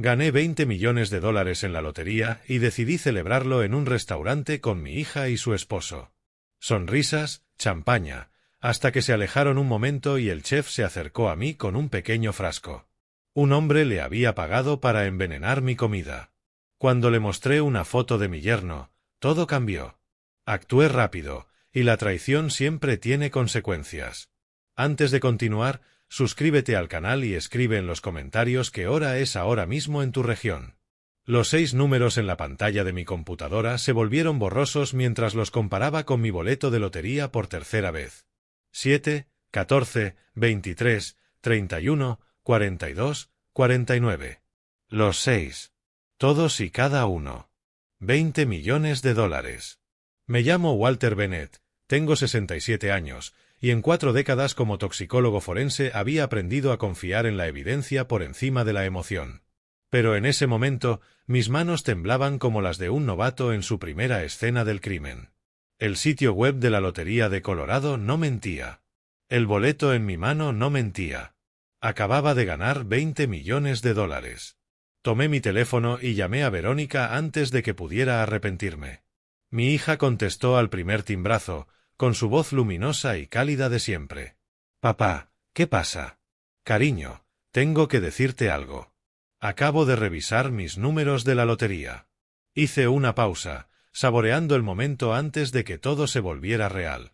Gané 20 millones de dólares en la lotería y decidí celebrarlo en un restaurante con mi hija y su esposo. Sonrisas, champaña, hasta que se alejaron un momento y el chef se acercó a mí con un pequeño frasco. Un hombre le había pagado para envenenar mi comida. Cuando le mostré una foto de mi yerno, todo cambió. Actué rápido, y la traición siempre tiene consecuencias. Antes de continuar, suscríbete al canal y escribe en los comentarios qué hora es ahora mismo en tu región. Los 6 números en la pantalla de mi computadora se volvieron borrosos mientras los comparaba con mi boleto de lotería por tercera vez. 7, 14, 23, 31, 42, 49. Los 6. Todos y cada uno. 20 millones de dólares. Me llamo Walter Bennett, tengo 67 años, y en 4 décadas como toxicólogo forense había aprendido a confiar en la evidencia por encima de la emoción. Pero en ese momento, mis manos temblaban como las de un novato en su primera escena del crimen. El sitio web de la Lotería de Colorado no mentía. El boleto en mi mano no mentía. Acababa de ganar 20 millones de dólares. Tomé mi teléfono y llamé a Verónica antes de que pudiera arrepentirme. Mi hija contestó al primer timbrazo, con su voz luminosa y cálida de siempre. «Papá, ¿qué pasa?» «Cariño, tengo que decirte algo. Acabo de revisar mis números de la lotería». Hice una pausa, saboreando el momento antes de que todo se volviera real.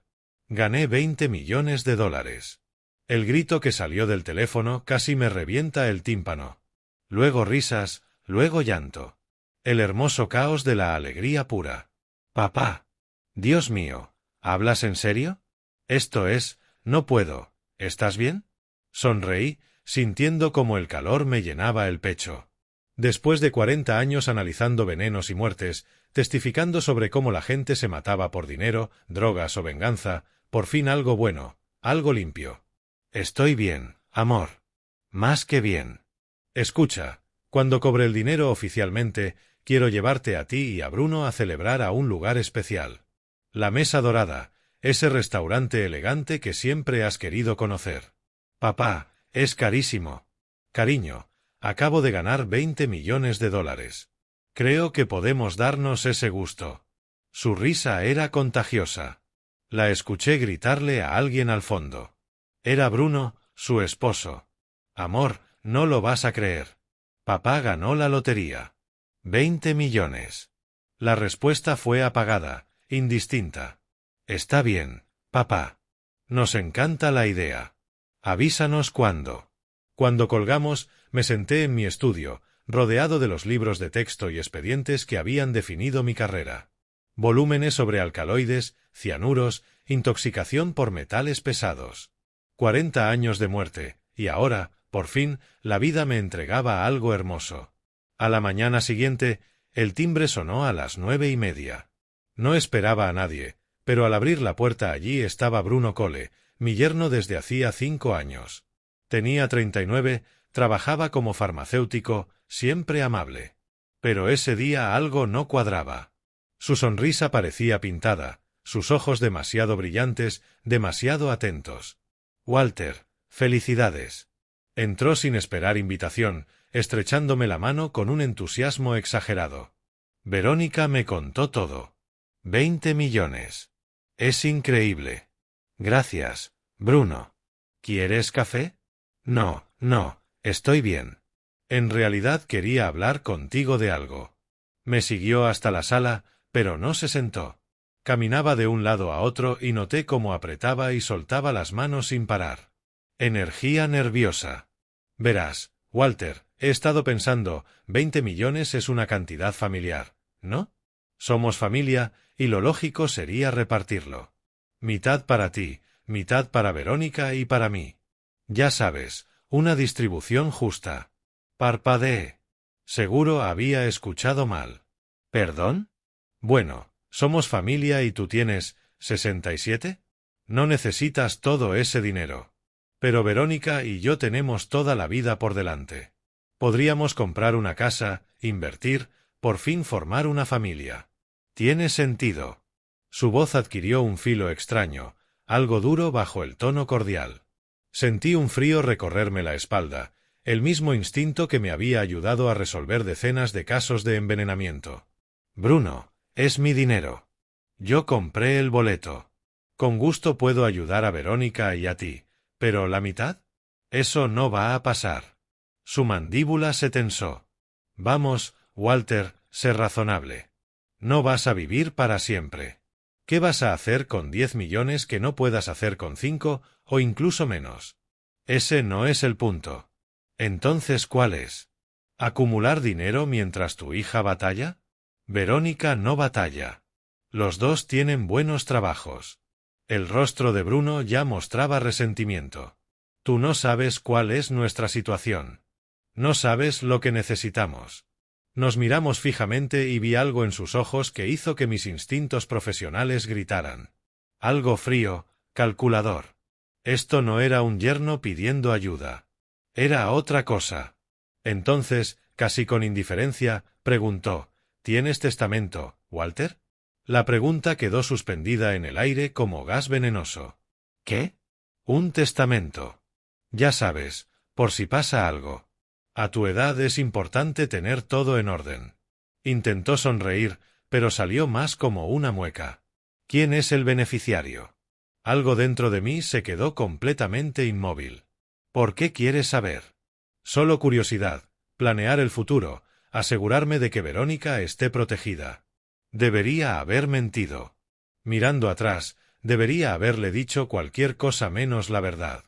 Gané 20 millones de dólares. El grito que salió del teléfono casi me revienta el tímpano. Luego risas, luego llanto. El hermoso caos de la alegría pura. «Papá. Dios mío, ¿hablas en serio? Esto es, no puedo. ¿Estás bien?» Sonreí, sintiendo como el calor me llenaba el pecho. Después de 40 años analizando venenos y muertes, testificando sobre cómo la gente se mataba por dinero, drogas o venganza, por fin algo bueno, algo limpio. «Estoy bien, amor. Más que bien. Escucha, cuando cobre el dinero oficialmente, quiero llevarte a ti y a Bruno a celebrar a un lugar especial. La Mesa Dorada, ese restaurante elegante que siempre has querido conocer. Papá, es carísimo. Cariño, acabo de ganar 20 millones de dólares. Creo que podemos darnos ese gusto». Su risa era contagiosa. La escuché gritarle a alguien al fondo. Era Bruno, su esposo. «Amor, no lo vas a creer. Papá ganó la lotería. 20 millones. La respuesta fue apagada, indistinta. «Está bien, papá. Nos encanta la idea. Avísanos cuándo». Cuando colgamos, me senté en mi estudio, rodeado de los libros de texto y expedientes que habían definido mi carrera. Volúmenes sobre alcaloides, cianuros, intoxicación por metales pesados. 40 años de muerte, y ahora, por fin, la vida me entregaba algo hermoso. A la mañana siguiente, el timbre sonó a las 9:30. No esperaba a nadie, pero al abrir la puerta allí estaba Bruno Cole, mi yerno desde hacía 5 años. Tenía 39, trabajaba como farmacéutico, siempre amable. Pero ese día algo no cuadraba. Su sonrisa parecía pintada, sus ojos demasiado brillantes, demasiado atentos. «Walter, felicidades». Entró sin esperar invitación, estrechándome la mano con un entusiasmo exagerado. Verónica me contó todo. 20 millones. Es increíble. Gracias, Bruno. ¿Quieres café? No, estoy bien. En realidad quería hablar contigo de algo. Me siguió hasta la sala, pero no se sentó. Caminaba de un lado a otro y noté cómo apretaba y soltaba las manos sin parar. Energía nerviosa. Verás, Walter, he estado pensando, 20 millones es una cantidad familiar, ¿no? Somos familia, y lo lógico sería repartirlo. Mitad para ti, mitad para Verónica y para mí. Ya sabes, una distribución justa. Parpadeé. Seguro había escuchado mal. ¿Perdón? Bueno, somos familia y tú tienes 67. No necesitas todo ese dinero. Pero Verónica y yo tenemos toda la vida por delante. Podríamos comprar una casa, invertir, por fin formar una familia. Tiene sentido. Su voz adquirió un filo extraño, algo duro bajo el tono cordial. Sentí un frío recorrerme la espalda, el mismo instinto que me había ayudado a resolver decenas de casos de envenenamiento. Bruno, es mi dinero. Yo compré el boleto. Con gusto puedo ayudar a Verónica y a ti, pero ¿la mitad? Eso no va a pasar. Su mandíbula se tensó. Vamos, Walter, sé razonable. No vas a vivir para siempre. ¿Qué vas a hacer con 10 millones que no puedas hacer con 5 o incluso menos? Ese no es el punto. Entonces, ¿cuál es? ¿Acumular dinero mientras tu hija batalla? Verónica no batalla. Los dos tienen buenos trabajos. El rostro de Bruno ya mostraba resentimiento. Tú no sabes cuál es nuestra situación. No sabes lo que necesitamos. Nos miramos fijamente y vi algo en sus ojos que hizo que mis instintos profesionales gritaran. Algo frío, calculador. Esto no era un yerno pidiendo ayuda. Era otra cosa. Entonces, casi con indiferencia, preguntó, ¿tienes testamento, Walter? La pregunta quedó suspendida en el aire como gas venenoso. ¿Qué? Un testamento. Ya sabes, por si pasa algo. A tu edad es importante tener todo en orden. Intentó sonreír, pero salió más como una mueca. ¿Quién es el beneficiario? Algo dentro de mí se quedó completamente inmóvil. ¿Por qué quieres saber? Solo curiosidad, planear el futuro, asegurarme de que Verónica esté protegida. Debería haber mentido. Mirando atrás, debería haberle dicho cualquier cosa menos la verdad.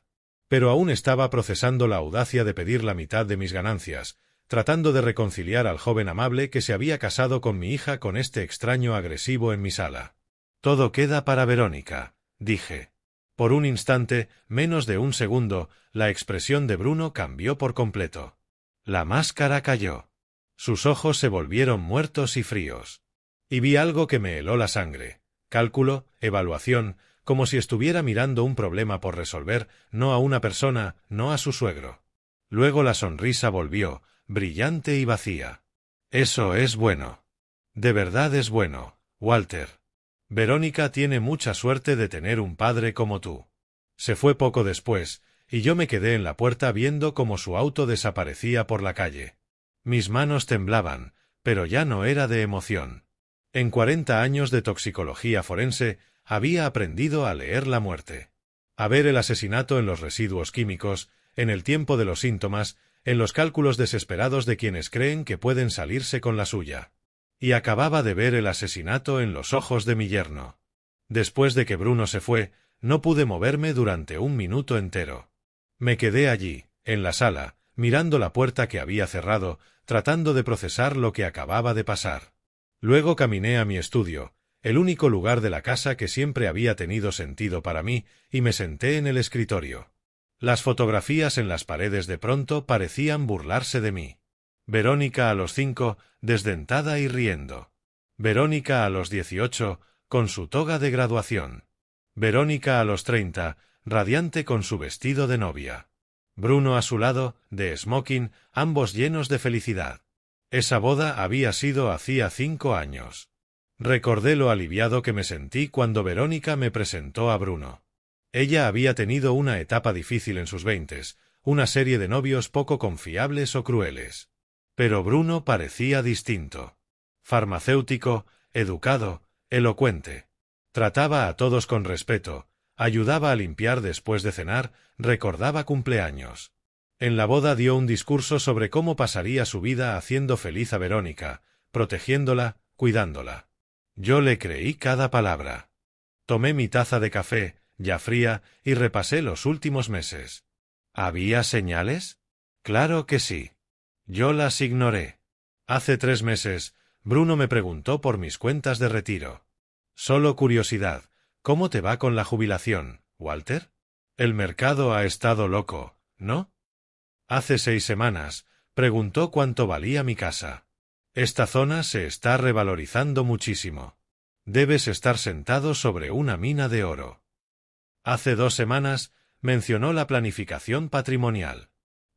Pero aún estaba procesando la audacia de pedir la mitad de mis ganancias, tratando de reconciliar al joven amable que se había casado con mi hija con este extraño agresivo en mi sala. Todo queda para Verónica, dije. Por un instante, menos de un segundo, la expresión de Bruno cambió por completo. La máscara cayó. Sus ojos se volvieron muertos y fríos. Y vi algo que me heló la sangre. Cálculo, evaluación, como si estuviera mirando un problema por resolver, no a una persona, no a su suegro. Luego la sonrisa volvió, brillante y vacía. Eso es bueno. De verdad es bueno, Walter. Verónica tiene mucha suerte de tener un padre como tú. Se fue poco después, y yo me quedé en la puerta viendo cómo su auto desaparecía por la calle. Mis manos temblaban, pero ya no era de emoción. En 40 años de toxicología forense, había aprendido a leer la muerte. A ver el asesinato en los residuos químicos, en el tiempo de los síntomas, en los cálculos desesperados de quienes creen que pueden salirse con la suya. Y acababa de ver el asesinato en los ojos de mi yerno. Después de que Bruno se fue, no pude moverme durante un minuto entero. Me quedé allí, en la sala, mirando la puerta que había cerrado, tratando de procesar lo que acababa de pasar. Luego caminé a mi estudio, el único lugar de la casa que siempre había tenido sentido para mí, y me senté en el escritorio. Las fotografías en las paredes de pronto parecían burlarse de mí. Verónica a los 5, desdentada y riendo. Verónica a los 18, con su toga de graduación. Verónica a los 30, radiante con su vestido de novia. Bruno a su lado, de smoking, ambos llenos de felicidad. Esa boda había sido hacía 5 años. Recordé lo aliviado que me sentí cuando Verónica me presentó a Bruno. Ella había tenido una etapa difícil en sus 20, una serie de novios poco confiables o crueles. Pero Bruno parecía distinto. Farmacéutico, educado, elocuente. Trataba a todos con respeto, ayudaba a limpiar después de cenar, recordaba cumpleaños. En la boda dio un discurso sobre cómo pasaría su vida haciendo feliz a Verónica, protegiéndola, cuidándola. Yo le creí cada palabra. Tomé mi taza de café, ya fría, y repasé los últimos meses. ¿Había señales? Claro que sí. Yo las ignoré. Hace 3 meses, Bruno me preguntó por mis cuentas de retiro. Solo curiosidad, ¿cómo te va con la jubilación, Walter? El mercado ha estado loco, ¿no? Hace 6 semanas, preguntó cuánto valía mi casa. Esta zona se está revalorizando muchísimo. Debes estar sentado sobre una mina de oro. Hace 2 semanas, mencionó la planificación patrimonial.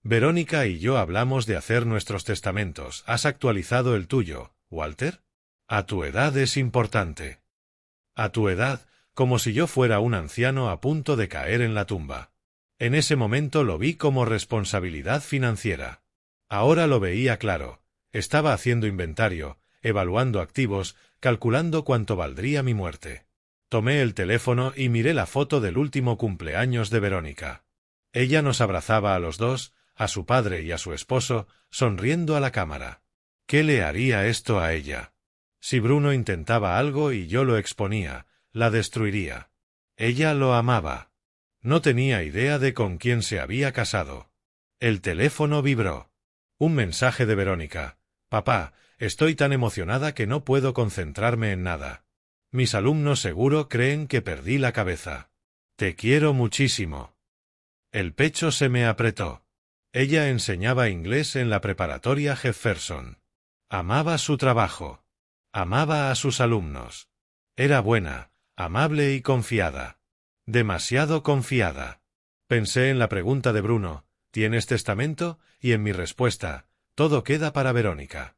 Verónica y yo hablamos de hacer nuestros testamentos. ¿Has actualizado el tuyo, Walter? A tu edad es importante. A tu edad, como si yo fuera un anciano a punto de caer en la tumba. En ese momento lo vi como responsabilidad financiera. Ahora lo veía claro. Estaba haciendo inventario, evaluando activos, calculando cuánto valdría mi muerte. Tomé el teléfono y miré la foto del último cumpleaños de Verónica. Ella nos abrazaba a los dos, a su padre y a su esposo, sonriendo a la cámara. ¿Qué le haría esto a ella? Si Bruno intentaba algo y yo lo exponía, la destruiría. Ella lo amaba. No tenía idea de con quién se había casado. El teléfono vibró. Un mensaje de Verónica. Papá, estoy tan emocionada que no puedo concentrarme en nada. Mis alumnos seguro creen que perdí la cabeza. Te quiero muchísimo. El pecho se me apretó. Ella enseñaba inglés en la preparatoria Jefferson. Amaba su trabajo. Amaba a sus alumnos. Era buena, amable y confiada. Demasiado confiada. Pensé en la pregunta de Bruno, ¿tienes testamento? Y en mi respuesta, todo queda para Verónica.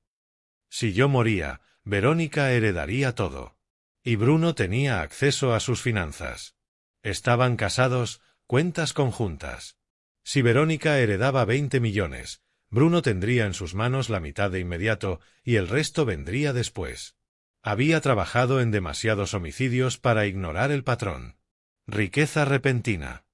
Si yo moría, Verónica heredaría todo. Y Bruno tenía acceso a sus finanzas. Estaban casados, cuentas conjuntas. Si Verónica heredaba 20 millones, Bruno tendría en sus manos la mitad de inmediato y el resto vendría después. Había trabajado en demasiados homicidios para ignorar el patrón. Riqueza repentina.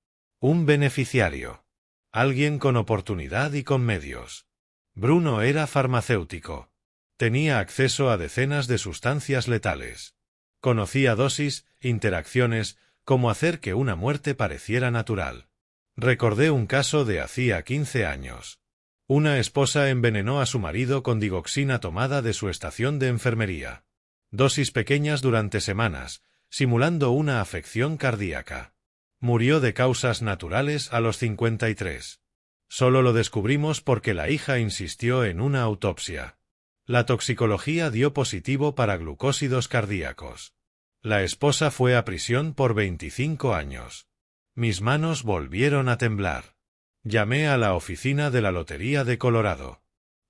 Un beneficiario. Alguien con oportunidad y con medios. Bruno era farmacéutico. Tenía acceso a decenas de sustancias letales. Conocía dosis, interacciones, cómo hacer que una muerte pareciera natural. Recordé un caso de hacía 15 años. Una esposa envenenó a su marido con digoxina tomada de su estación de enfermería. Dosis pequeñas durante semanas, simulando una afección cardíaca. Murió de causas naturales a los 53. Solo lo descubrimos porque la hija insistió en una autopsia. La toxicología dio positivo para glucósidos cardíacos. La esposa fue a prisión por 25 años. Mis manos volvieron a temblar. Llamé a la oficina de la Lotería de Colorado.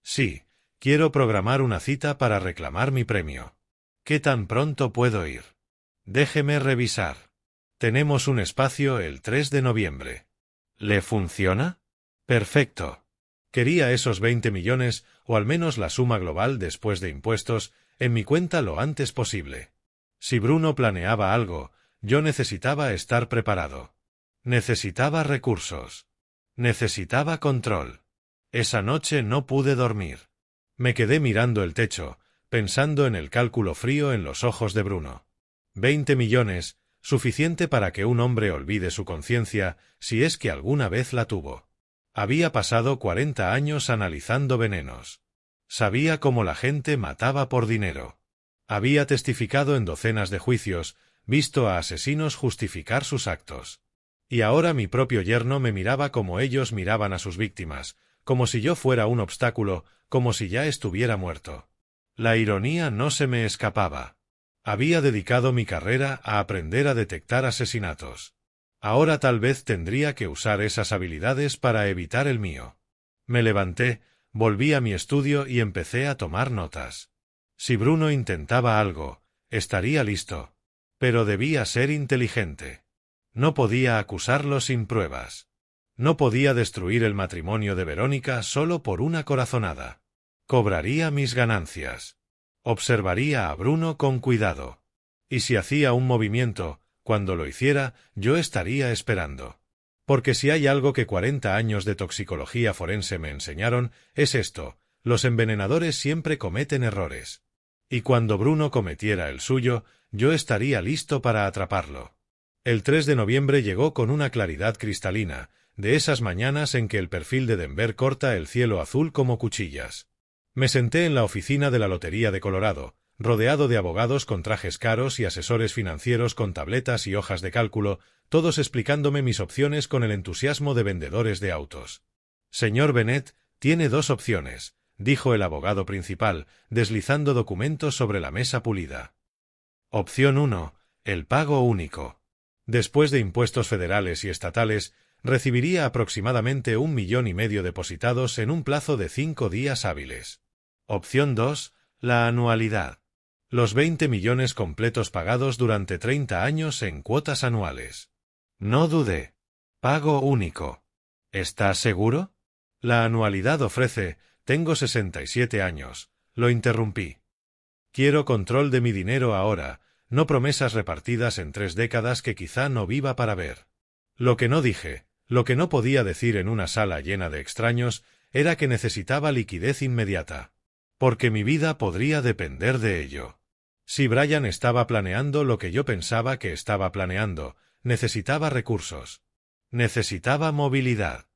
Sí, quiero programar una cita para reclamar mi premio. ¿Qué tan pronto puedo ir? Déjeme revisar. Tenemos un espacio el 3 de noviembre. ¿Le funciona? Perfecto. Quería esos 20 millones, o al menos la suma global después de impuestos, en mi cuenta lo antes posible. Si Bruno planeaba algo, yo necesitaba estar preparado. Necesitaba recursos. Necesitaba control. Esa noche no pude dormir. Me quedé mirando el techo, pensando en el cálculo frío en los ojos de Bruno. 20 millones, suficiente para que un hombre olvide su conciencia, si es que alguna vez la tuvo. Había pasado 40 años analizando venenos. Sabía cómo la gente mataba por dinero. Había testificado en docenas de juicios, visto a asesinos justificar sus actos. Y ahora mi propio yerno me miraba como ellos miraban a sus víctimas, como si yo fuera un obstáculo, como si ya estuviera muerto. La ironía no se me escapaba. Había dedicado mi carrera a aprender a detectar asesinatos. Ahora tal vez tendría que usar esas habilidades para evitar el mío. Me levanté, volví a mi estudio y empecé a tomar notas. Si Bruno intentaba algo, estaría listo. Pero debía ser inteligente. No podía acusarlo sin pruebas. No podía destruir el matrimonio de Verónica solo por una corazonada. Cobraría mis ganancias. Observaría a Bruno con cuidado. Y si hacía un movimiento, cuando lo hiciera, yo estaría esperando. Porque si hay algo que 40 años de toxicología forense me enseñaron, es esto: los envenenadores siempre cometen errores. Y cuando Bruno cometiera el suyo, yo estaría listo para atraparlo. El 3 de noviembre llegó con una claridad cristalina, de esas mañanas en que el perfil de Denver corta el cielo azul como cuchillas. Me senté en la oficina de la Lotería de Colorado, rodeado de abogados con trajes caros y asesores financieros con tabletas y hojas de cálculo, todos explicándome mis opciones con el entusiasmo de vendedores de autos. Señor Bennett, tiene dos opciones, dijo el abogado principal, deslizando documentos sobre la mesa pulida. Opción 1, el pago único. Después de impuestos federales y estatales, recibiría aproximadamente 1,5 millones depositados en un plazo de 5 días hábiles. Opción 2, la anualidad. Los 20 millones completos pagados durante 30 años en cuotas anuales. No dudé. Pago único. ¿Estás seguro? La anualidad ofrece, tengo 67 años, lo interrumpí. Quiero control de mi dinero ahora, no promesas repartidas en 3 décadas que quizá no viva para ver. Lo que no dije, lo que no podía decir en una sala llena de extraños, era que necesitaba liquidez inmediata. Porque mi vida podría depender de ello. Si Brian estaba planeando lo que yo pensaba que estaba planeando, necesitaba recursos. Necesitaba movilidad.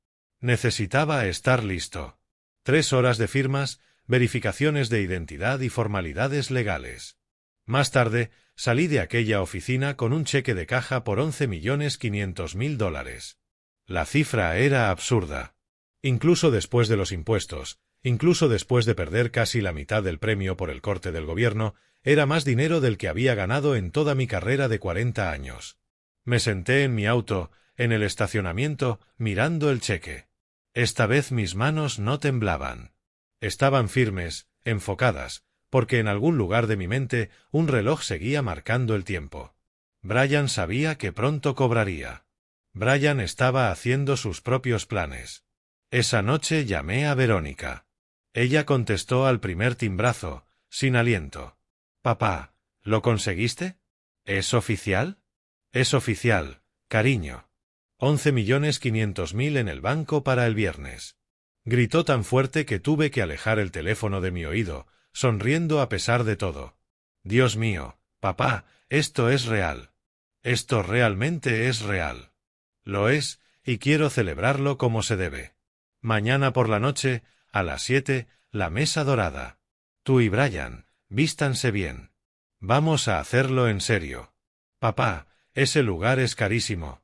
Necesitaba estar listo. 3 horas de firmas, verificaciones de identidad y formalidades legales. Más tarde, salí de aquella oficina con un cheque de caja por $11.500.000. La cifra era absurda. Incluso después de los impuestos, incluso después de perder casi la mitad del premio por el corte del gobierno, era más dinero del que había ganado en toda mi carrera de 40 años. Me senté en mi auto, en el estacionamiento, mirando el cheque. Esta vez mis manos no temblaban. Estaban firmes, enfocadas, porque en algún lugar de mi mente un reloj seguía marcando el tiempo. Brian sabía que pronto cobraría. Brian estaba haciendo sus propios planes. Esa noche llamé a Verónica. Ella contestó al primer timbrazo, sin aliento. «Papá, ¿lo conseguiste? ¿Es oficial?» «Es oficial, cariño. 11.500.000 en el banco para el viernes». Gritó tan fuerte que tuve que alejar el teléfono de mi oído, sonriendo a pesar de todo. «Dios mío, papá, esto es real. Esto realmente es real. Lo es, y quiero celebrarlo como se debe. Mañana por la noche, a las 7, la mesa dorada. Tú y Brian, vístanse bien. Vamos a hacerlo en serio. Papá, ese lugar es carísimo.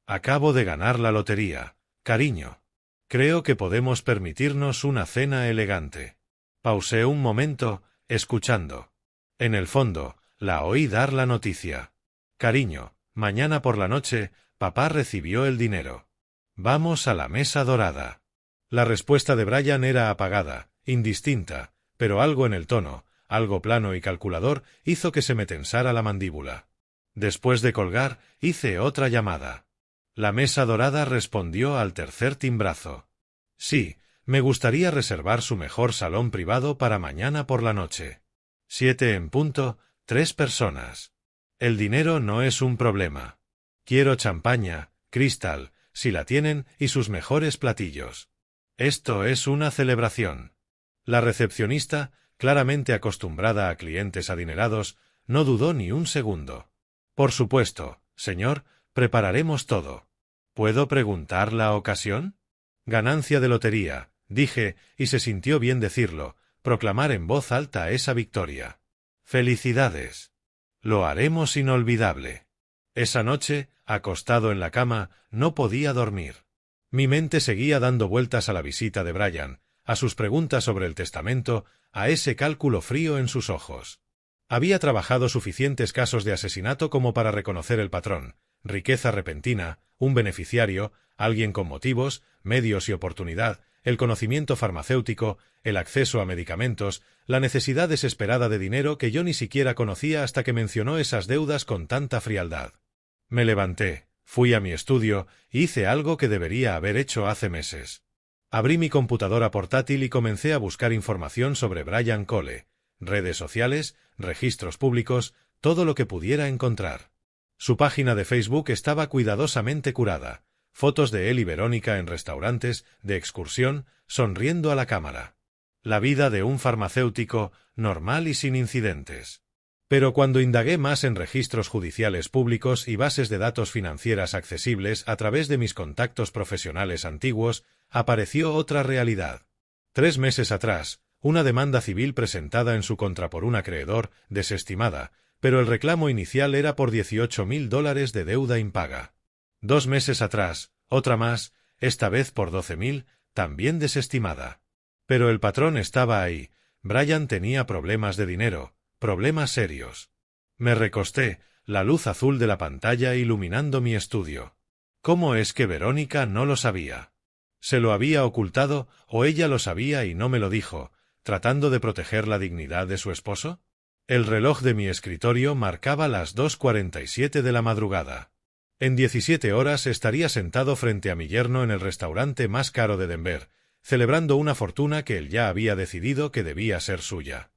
Acabo de ganar la lotería, cariño. Creo que podemos permitirnos una cena elegante». Pausé un momento, escuchando. En el fondo, la oí dar la noticia. «Cariño, mañana por la noche, papá recibió el dinero. Vamos a la mesa dorada». La respuesta de Brian era apagada, indistinta, pero algo en el tono, algo plano y calculador, hizo que se me tensara la mandíbula. Después de colgar, hice otra llamada. La mesa dorada respondió al tercer timbrazo. «Sí, me gustaría reservar su mejor salón privado para mañana por la noche. 7 en punto, 3 personas. El dinero no es un problema. Quiero champaña, Cristal, si la tienen, y sus mejores platillos. Esto es una celebración». La recepcionista, claramente acostumbrada a clientes adinerados, no dudó ni un segundo. «Por supuesto, señor, prepararemos todo. ¿Puedo preguntar la ocasión?» «Ganancia de lotería», dije, y se sintió bien decirlo, proclamar en voz alta esa victoria. «Felicidades. Lo haremos inolvidable». Esa noche, acostado en la cama, no podía dormir. Mi mente seguía dando vueltas a la visita de Brian, a sus preguntas sobre el testamento, a ese cálculo frío en sus ojos. Había trabajado suficientes casos de asesinato como para reconocer el patrón: riqueza repentina, un beneficiario, alguien con motivos, medios y oportunidad, el conocimiento farmacéutico, el acceso a medicamentos, la necesidad desesperada de dinero que yo ni siquiera conocía hasta que mencionó esas deudas con tanta frialdad. Me levanté, fui a mi estudio, y hice algo que debería haber hecho hace meses. Abrí mi computadora portátil y comencé a buscar información sobre Brian Cole, redes sociales, registros públicos, todo lo que pudiera encontrar. Su página de Facebook estaba cuidadosamente curada, fotos de él y Verónica en restaurantes, de excursión, sonriendo a la cámara. La vida de un farmacéutico, normal y sin incidentes. Pero cuando indagué más en registros judiciales públicos y bases de datos financieras accesibles a través de mis contactos profesionales antiguos, apareció otra realidad. 3 meses atrás, una demanda civil presentada en su contra por un acreedor, desestimada, pero el reclamo inicial era por $18.000 de deuda impaga. 2 meses atrás, otra más, esta vez por 12.000, también desestimada. Pero el patrón estaba ahí. Brian tenía problemas de dinero, problemas serios. Me recosté, la luz azul de la pantalla iluminando mi estudio. ¿Cómo es que Verónica no lo sabía? ¿Se lo había ocultado, o ella lo sabía y no me lo dijo, tratando de proteger la dignidad de su esposo? El reloj de mi escritorio marcaba las 2:47 de la madrugada. En 17 horas estaría sentado frente a mi yerno en el restaurante más caro de Denver, celebrando una fortuna que él ya había decidido que debía ser suya.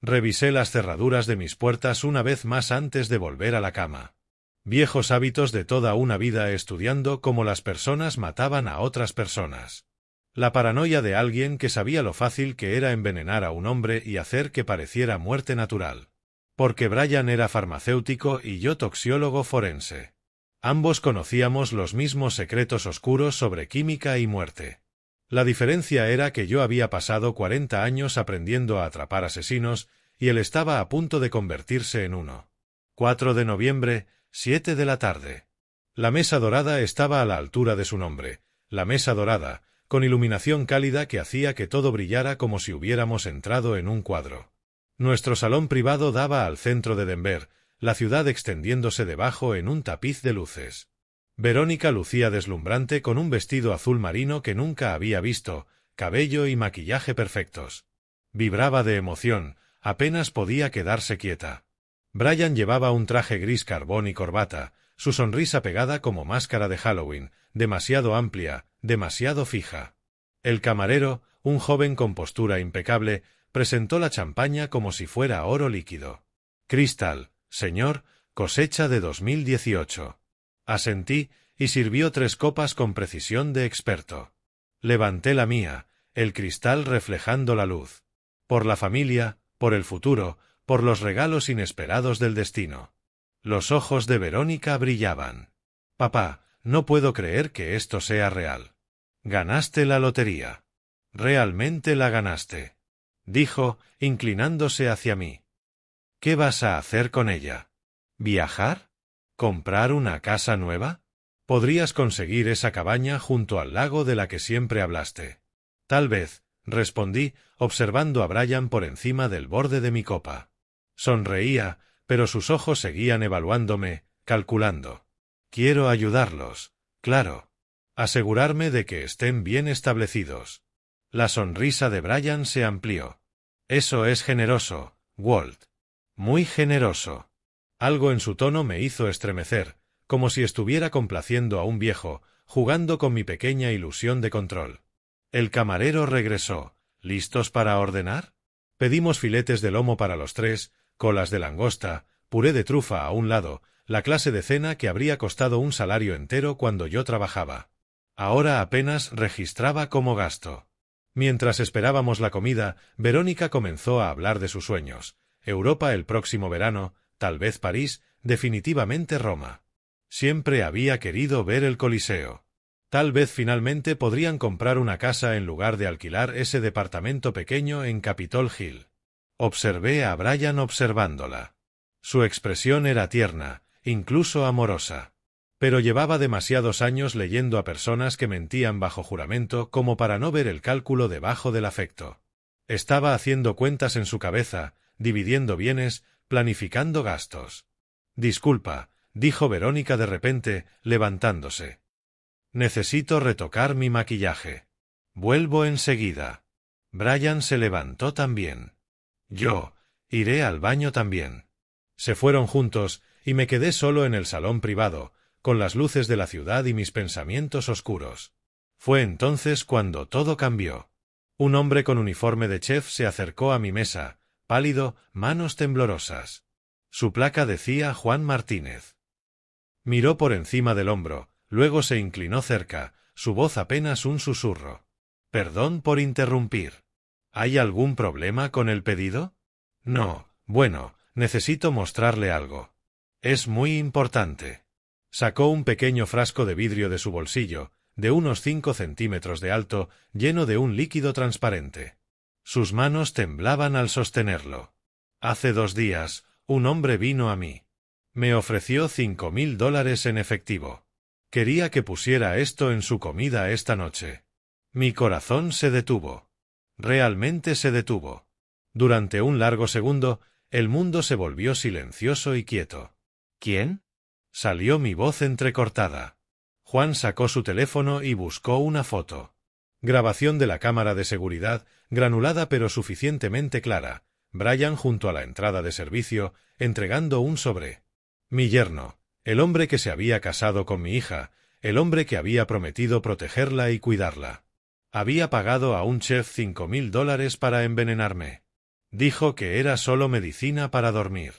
Revisé las cerraduras de mis puertas una vez más antes de volver a la cama. Viejos hábitos de toda una vida estudiando cómo las personas mataban a otras personas. La paranoia de alguien que sabía lo fácil que era envenenar a un hombre y hacer que pareciera muerte natural. Porque Brian era farmacéutico y yo toxiólogo forense. Ambos conocíamos los mismos secretos oscuros sobre química y muerte. La diferencia era que yo había pasado 40 años aprendiendo a atrapar asesinos y él estaba a punto de convertirse en uno. 4 de noviembre, 7 de la tarde. La mesa dorada estaba a la altura de su nombre, la mesa dorada, con iluminación cálida que hacía que todo brillara como si hubiéramos entrado en un cuadro. Nuestro salón privado daba al centro de Denver, la ciudad extendiéndose debajo en un tapiz de luces. Verónica lucía deslumbrante con un vestido azul marino que nunca había visto, cabello y maquillaje perfectos. Vibraba de emoción, apenas podía quedarse quieta. Brian llevaba un traje gris carbón y corbata, su sonrisa pegada como máscara de Halloween, demasiado amplia, demasiado fija. El camarero, un joven con postura impecable, presentó la champaña como si fuera oro líquido. Crystal, señor, cosecha de 2018. Asentí, y sirvió 3 copas con precisión de experto. Levanté la mía, el cristal reflejando la luz. Por la familia, por el futuro, por los regalos inesperados del destino. Los ojos de Verónica brillaban. Papá, no puedo creer que esto sea real. Ganaste la lotería. Realmente la ganaste, dijo, inclinándose hacia mí. ¿Qué vas a hacer con ella? ¿Viajar? ¿Comprar una casa nueva? Podrías conseguir esa cabaña junto al lago de la que siempre hablaste. Tal vez, respondí, observando a Brian por encima del borde de mi copa. Sonreía, pero sus ojos seguían evaluándome, calculando. Quiero ayudarlos, claro. Asegurarme de que estén bien establecidos. La sonrisa de Brian se amplió. Eso es generoso, Walt. Muy generoso. Algo en su tono me hizo estremecer, como si estuviera complaciendo a un viejo, jugando con mi pequeña ilusión de control. El camarero regresó. ¿Listos para ordenar? Pedimos filetes de lomo para los 3, colas de langosta, puré de trufa a un lado, la clase de cena que habría costado un salario entero cuando yo trabajaba. Ahora apenas registraba como gasto. Mientras esperábamos la comida, Verónica comenzó a hablar de sus sueños. Europa el próximo verano, tal vez París, definitivamente Roma. Siempre había querido ver el Coliseo. Tal vez finalmente podrían comprar una casa en lugar de alquilar ese departamento pequeño en Capitol Hill. Observé a Brian observándola. Su expresión era tierna, incluso amorosa. Pero llevaba demasiados años leyendo a personas que mentían bajo juramento como para no ver el cálculo debajo del afecto. Estaba haciendo cuentas en su cabeza, dividiendo bienes, planificando gastos. Disculpa, dijo Verónica de repente, levantándose. Necesito retocar mi maquillaje. Vuelvo enseguida. Brian se levantó también. Yo iré al baño también. Se fueron juntos, y me quedé solo en el salón privado, con las luces de la ciudad y mis pensamientos oscuros. Fue entonces cuando todo cambió. Un hombre con uniforme de chef se acercó a mi mesa, pálido, manos temblorosas. Su placa decía Juan Martínez. Miró por encima del hombro, luego se inclinó cerca, su voz apenas un susurro. Perdón por interrumpir. ¿Hay algún problema con el pedido? No, bueno, necesito mostrarle algo. Es muy importante. Sacó un pequeño frasco de vidrio de su bolsillo, de unos 5 centímetros de alto, lleno de un líquido transparente. Sus manos temblaban al sostenerlo. Hace 2 días, un hombre vino a mí. Me ofreció $5,000 en efectivo. Quería que pusiera esto en su comida esta noche. Mi corazón se detuvo. Realmente se detuvo. Durante un largo segundo, el mundo se volvió silencioso y quieto. ¿Quién? Salió mi voz entrecortada. Juan sacó su teléfono y buscó una foto. Grabación de la cámara de seguridad, granulada pero suficientemente clara. Brian junto a la entrada de servicio, entregando un sobre. Mi yerno, El hombre que se había casado con mi hija, el hombre que había prometido protegerla y cuidarla. Había pagado a un chef $5.000 para envenenarme. Dijo que era solo medicina para dormir.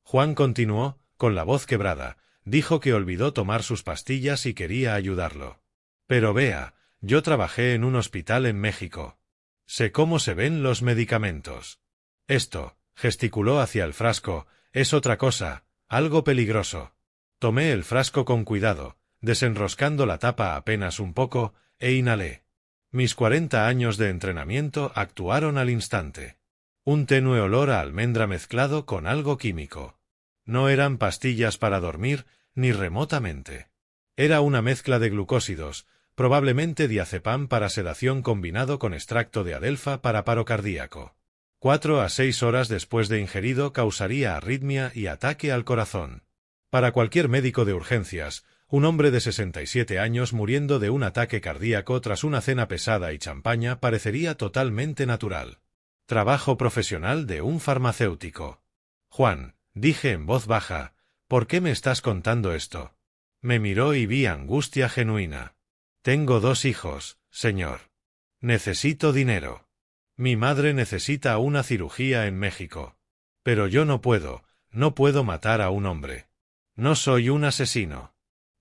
Juan continuó, con la voz quebrada. Dijo que olvidó tomar sus pastillas y quería ayudarlo. Pero vea, yo trabajé en un hospital en México. Sé cómo se ven los medicamentos. Esto, gesticuló hacia el frasco, es otra cosa, algo peligroso. Tomé el frasco con cuidado, desenroscando la tapa apenas un poco, e inhalé. Mis 40 años de entrenamiento actuaron al instante. Un tenue olor a almendra mezclado con algo químico. No eran pastillas para dormir, ni remotamente. Era una mezcla de glucósidos, probablemente diazepam para sedación combinado con extracto de adelfa para paro cardíaco. 4 a 6 horas después de ingerido causaría arritmia y ataque al corazón. Para cualquier médico de urgencias, un hombre de 67 años muriendo de un ataque cardíaco tras una cena pesada y champaña parecería totalmente natural. Trabajo profesional de un farmacéutico. Juan, dije en voz baja, ¿por qué me estás contando esto? Me miró y vi angustia genuina. Tengo 2 hijos, señor. Necesito dinero. Mi madre necesita una cirugía en México. Pero yo no puedo matar a un hombre. No soy un asesino.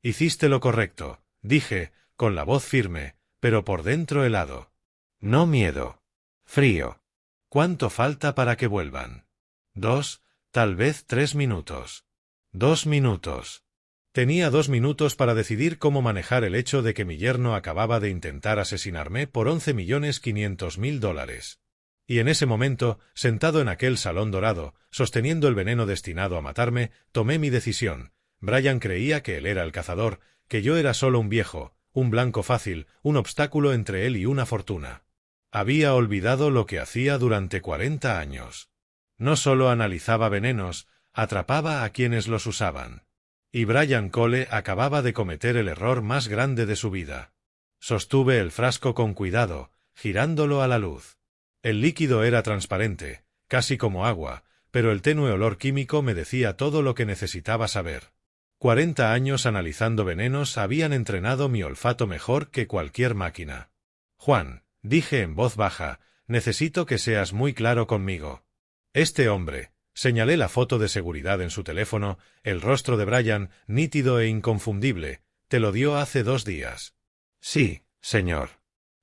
Hiciste lo correcto, dije, con la voz firme, pero por dentro helado. No miedo. Frío. ¿Cuánto falta para que vuelvan? 2, tal vez 3 minutos. 2 minutos. Tenía 2 minutos para decidir cómo manejar el hecho de que mi yerno acababa de intentar asesinarme por $11.500.000. Y en ese momento, sentado en aquel salón dorado, sosteniendo el veneno destinado a matarme, tomé mi decisión. Brian creía que él era el cazador, que yo era solo un viejo, un blanco fácil, un obstáculo entre él y una fortuna. Había olvidado lo que hacía durante 40 años. No solo analizaba venenos, atrapaba a quienes los usaban. Y Brian Cole acababa de cometer el error más grande de su vida. Sostuve el frasco con cuidado, girándolo a la luz. El líquido era transparente, casi como agua, pero el tenue olor químico me decía todo lo que necesitaba saber. 40 años analizando venenos habían entrenado mi olfato mejor que cualquier máquina. Juan, dije en voz baja, necesito que seas muy claro conmigo. Este hombre, señalé la foto de seguridad en su teléfono, el rostro de Brian, nítido e inconfundible, te lo dio hace 2 días. Sí, señor.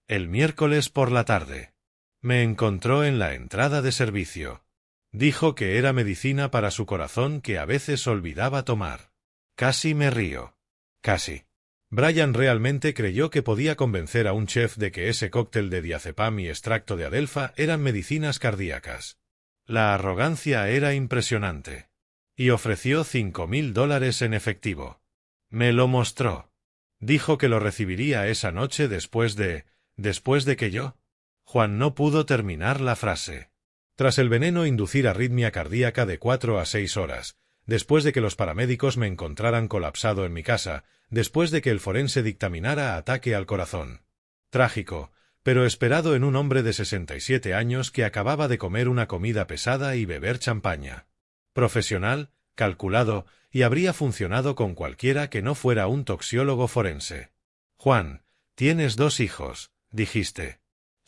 El miércoles por la tarde. Me encontró en la entrada de servicio. Dijo que era medicina para su corazón que a veces olvidaba tomar. Casi me río. Casi. Brian realmente creyó que podía convencer a un chef de que ese cóctel de diazepam y extracto de adelfa eran medicinas cardíacas. La arrogancia era impresionante. Y ofreció $5.000 en efectivo. Me lo mostró. Dijo que lo recibiría esa noche después de que yo. Juan no pudo terminar la frase. Tras el veneno inducir arritmia cardíaca de 4 a 6 horas, después de que los paramédicos me encontraran colapsado en mi casa, después de que el forense dictaminara ataque al corazón. Trágico, pero esperado en un hombre de 67 años que acababa de comer una comida pesada y beber champaña. Profesional, calculado, y habría funcionado con cualquiera que no fuera un toxiólogo forense. Juan, tienes 2 hijos, dijiste.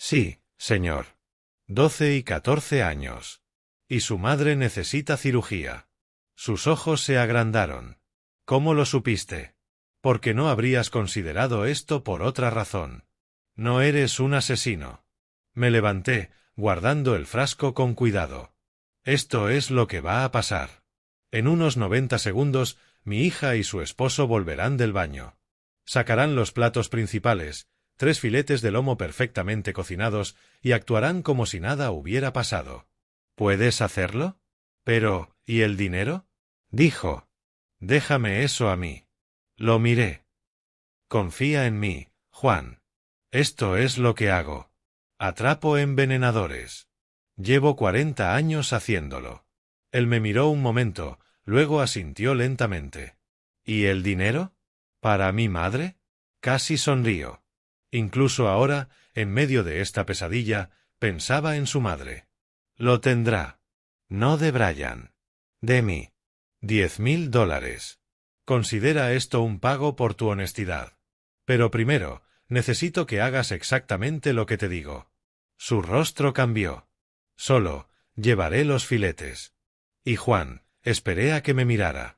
Sí, señor. 12 y 14 años. Y su madre necesita cirugía. Sus ojos se agrandaron. ¿Cómo lo supiste? Porque no habrías considerado esto por otra razón. No eres un asesino. Me levanté, guardando el frasco con cuidado. Esto es lo que va a pasar. En unos 90 segundos, mi hija y su esposo volverán del baño. Sacarán los platos principales, 3 filetes de lomo perfectamente cocinados, y actuarán como si nada hubiera pasado. ¿Puedes hacerlo? Pero, ¿y el dinero? Dijo. Déjame eso a mí. Lo miré. Confía en mí, Juan. Esto es lo que hago. Atrapo envenenadores. Llevo 40 años haciéndolo. Él me miró un momento, luego asintió lentamente. ¿Y el dinero? ¿Para mi madre? Casi sonrió. Incluso ahora, en medio de esta pesadilla, pensaba en su madre. Lo tendrá. No de Brian. De mí. $10.000. Considera esto un pago por tu honestidad. Pero primero, necesito que hagas exactamente lo que te digo. Su rostro cambió. Solo, llevaré los filetes. Y Juan, esperé a que me mirara.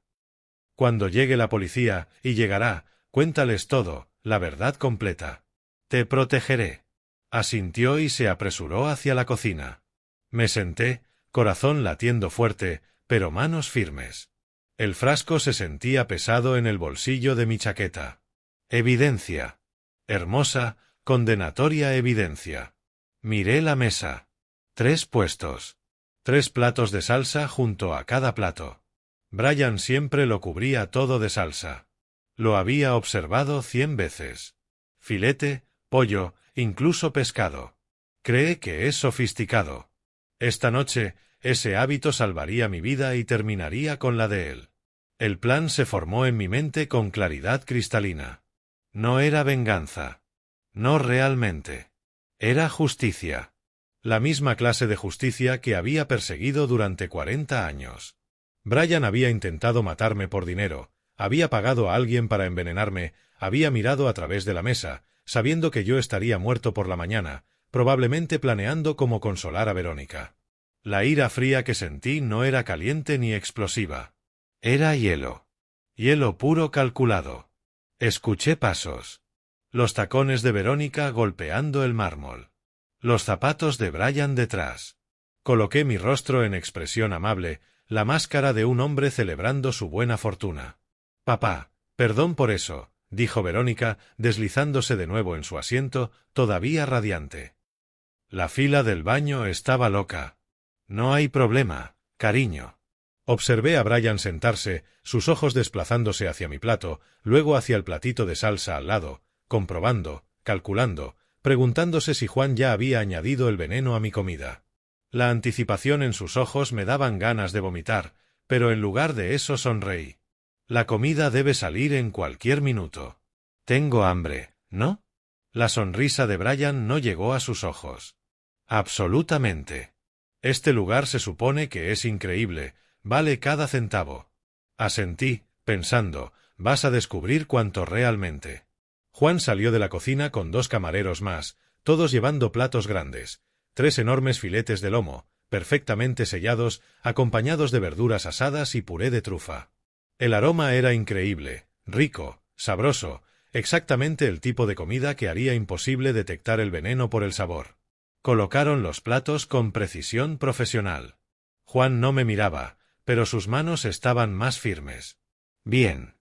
Cuando llegue la policía, y llegará, cuéntales todo, la verdad completa. Te protegeré. Asintió y se apresuró hacia la cocina. Me senté, corazón latiendo fuerte, pero manos firmes. El frasco se sentía pesado en el bolsillo de mi chaqueta. Evidencia. Hermosa, condenatoria evidencia. Miré la mesa. 3 puestos. 3 platos de salsa junto a cada plato. Brian siempre lo cubría todo de salsa. Lo había observado 100 veces. Filete, pollo, incluso pescado. Cree que es sofisticado. Esta noche, ese hábito salvaría mi vida y terminaría con la de él. El plan se formó en mi mente con claridad cristalina. No era venganza. No realmente. Era justicia. La misma clase de justicia que había perseguido durante 40 años. Brian había intentado matarme por dinero, había pagado a alguien para envenenarme, había mirado a través de la mesa, sabiendo que yo estaría muerto por la mañana, probablemente planeando cómo consolar a Verónica. La ira fría que sentí no era caliente ni explosiva. Era hielo. Hielo puro calculado. Escuché pasos. Los tacones de Verónica golpeando el mármol. Los zapatos de Brian detrás. Coloqué mi rostro en expresión amable, la máscara de un hombre celebrando su buena fortuna. Papá, perdón por eso, dijo Verónica, deslizándose de nuevo en su asiento, todavía radiante. La fila del baño estaba loca. No hay problema, cariño. Observé a Brian sentarse, sus ojos desplazándose hacia mi plato, luego hacia el platito de salsa al lado, comprobando, calculando, preguntándose si Juan ya había añadido el veneno a mi comida. La anticipación en sus ojos me daban ganas de vomitar, pero en lugar de eso sonreí. La comida debe salir en cualquier minuto. Tengo hambre, ¿no? La sonrisa de Brian no llegó a sus ojos. Absolutamente. Este lugar se supone que es increíble, vale cada centavo. Asentí, pensando, vas a descubrir cuánto realmente. Juan salió de la cocina con 2 camareros más, todos llevando platos grandes, 3 enormes filetes de lomo, perfectamente sellados, acompañados de verduras asadas y puré de trufa. El aroma era increíble, rico, sabroso, exactamente el tipo de comida que haría imposible detectar el veneno por el sabor. Colocaron los platos con precisión profesional. Juan no me miraba, pero sus manos estaban más firmes. Bien.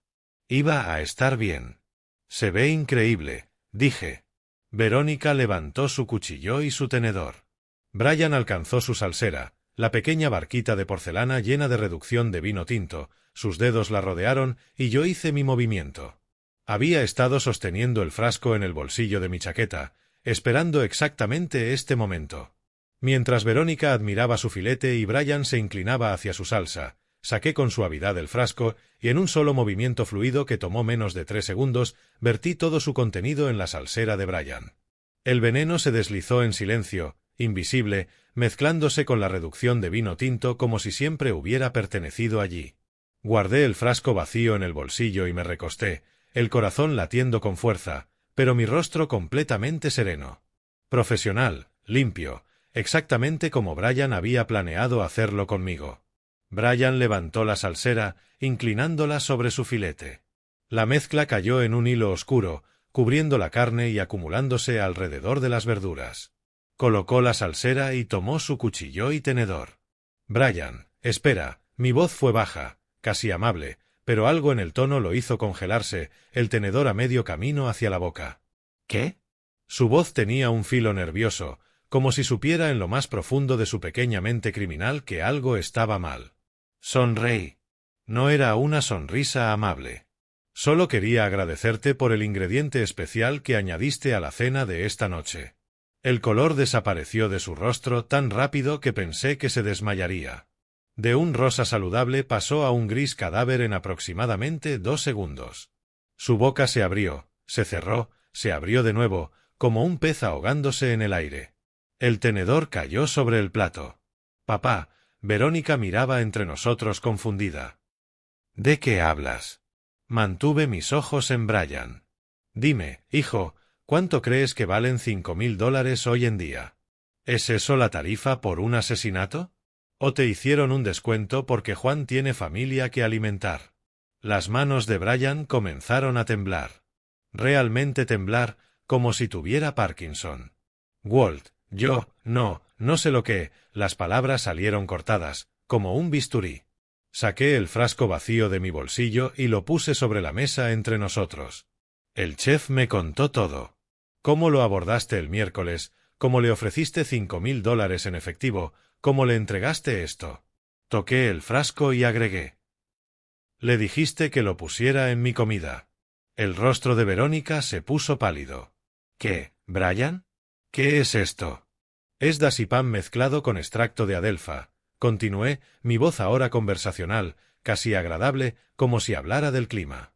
Iba a estar bien. Se ve increíble, dije. Verónica levantó su cuchillo y su tenedor. Brian alcanzó su salsera, la pequeña barquita de porcelana llena de reducción de vino tinto, sus dedos la rodearon y yo hice mi movimiento. Había estado sosteniendo el frasco en el bolsillo de mi chaqueta, esperando exactamente este momento. Mientras Verónica admiraba su filete y Brian se inclinaba hacia su salsa, saqué con suavidad el frasco y en un solo movimiento fluido que tomó menos de 3 segundos, vertí todo su contenido en la salsera de Brian. El veneno se deslizó en silencio, invisible, mezclándose con la reducción de vino tinto como si siempre hubiera pertenecido allí. Guardé el frasco vacío en el bolsillo y me recosté, el corazón latiendo con fuerza, pero mi rostro completamente sereno. Profesional, limpio, exactamente como Brian había planeado hacerlo conmigo. Brian levantó la salsera, inclinándola sobre su filete. La mezcla cayó en un hilo oscuro, cubriendo la carne y acumulándose alrededor de las verduras. Colocó la salsera y tomó su cuchillo y tenedor. Brian, espera, mi voz fue baja, casi amable, pero algo en el tono lo hizo congelarse, el tenedor a medio camino hacia la boca. ¿Qué? Su voz tenía un filo nervioso, como si supiera en lo más profundo de su pequeña mente criminal que algo estaba mal. Sonreí. No era una sonrisa amable. Solo quería agradecerte por el ingrediente especial que añadiste a la cena de esta noche. El color desapareció de su rostro tan rápido que pensé que se desmayaría. De un rosa saludable pasó a un gris cadáver en aproximadamente 2 segundos. Su boca se abrió, se cerró, se abrió de nuevo, como un pez ahogándose en el aire. El tenedor cayó sobre el plato. Papá, Verónica miraba entre nosotros confundida. ¿De qué hablas? Mantuve mis ojos en Brian. Dime, hijo, ¿cuánto crees que valen $5.000 hoy en día? ¿Es eso la tarifa por un asesinato? ¿O te hicieron un descuento porque Juan tiene familia que alimentar? Las manos de Brian comenzaron a temblar. Realmente temblar, como si tuviera Parkinson. Walt, no sé lo que... Las palabras salieron cortadas, como un bisturí. Saqué el frasco vacío de mi bolsillo y lo puse sobre la mesa entre nosotros. El chef me contó todo. ¿Cómo lo abordaste el miércoles? ¿Cómo le ofreciste $5.000 en efectivo? ¿Cómo le entregaste esto? Toqué el frasco y agregué. Le dijiste que lo pusiera en mi comida. El rostro de Verónica se puso pálido. ¿Qué, Brian? ¿Qué es esto? Es dasipam mezclado con extracto de adelfa. Continué, mi voz ahora conversacional, casi agradable, como si hablara del clima.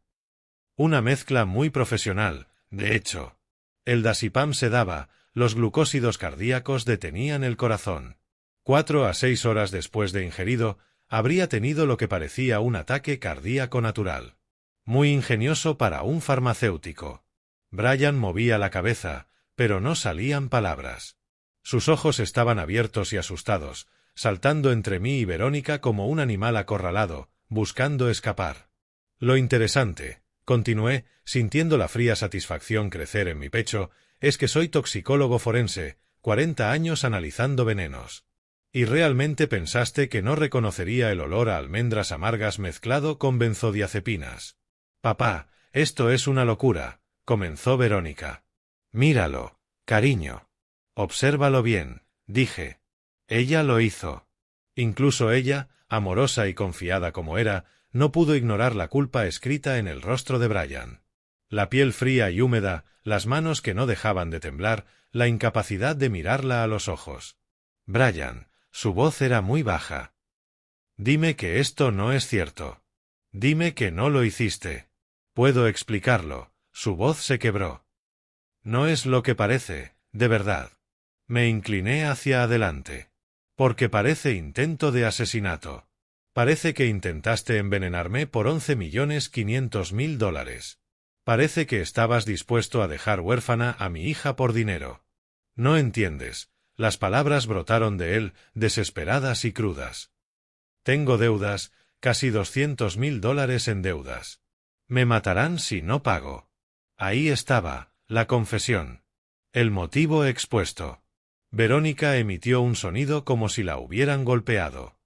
Una mezcla muy profesional, de hecho. El dasipam sedaba, los glucósidos cardíacos detenían el corazón. 4 a 6 horas después de ingerido, habría tenido lo que parecía un ataque cardíaco natural. Muy ingenioso para un farmacéutico. Brian movía la cabeza, pero no salían palabras. Sus ojos estaban abiertos y asustados, saltando entre mí y Verónica como un animal acorralado, buscando escapar. Lo interesante, continué, sintiendo la fría satisfacción crecer en mi pecho, es que soy toxicólogo forense, 40 años analizando venenos. ¿Y realmente pensaste que no reconocería el olor a almendras amargas mezclado con benzodiazepinas? Papá, esto es una locura, comenzó Verónica. Míralo, cariño. Obsérvalo bien, dije. Ella lo hizo. Incluso ella, amorosa y confiada como era, no pudo ignorar la culpa escrita en el rostro de Brian. La piel fría y húmeda, las manos que no dejaban de temblar, la incapacidad de mirarla a los ojos. Brian, su voz era muy baja. Dime que esto no es cierto. Dime que no lo hiciste. Puedo explicarlo. Su voz se quebró. No es lo que parece, de verdad. Me incliné hacia adelante. Porque parece intento de asesinato. Parece que intentaste envenenarme por $11.500.000. Parece que estabas dispuesto a dejar huérfana a mi hija por dinero. No entiendes. Las palabras brotaron de él, desesperadas y crudas. Tengo deudas, casi $200.000 en deudas. Me matarán si no pago. Ahí estaba, la confesión. El motivo expuesto. Verónica emitió un sonido como si la hubieran golpeado.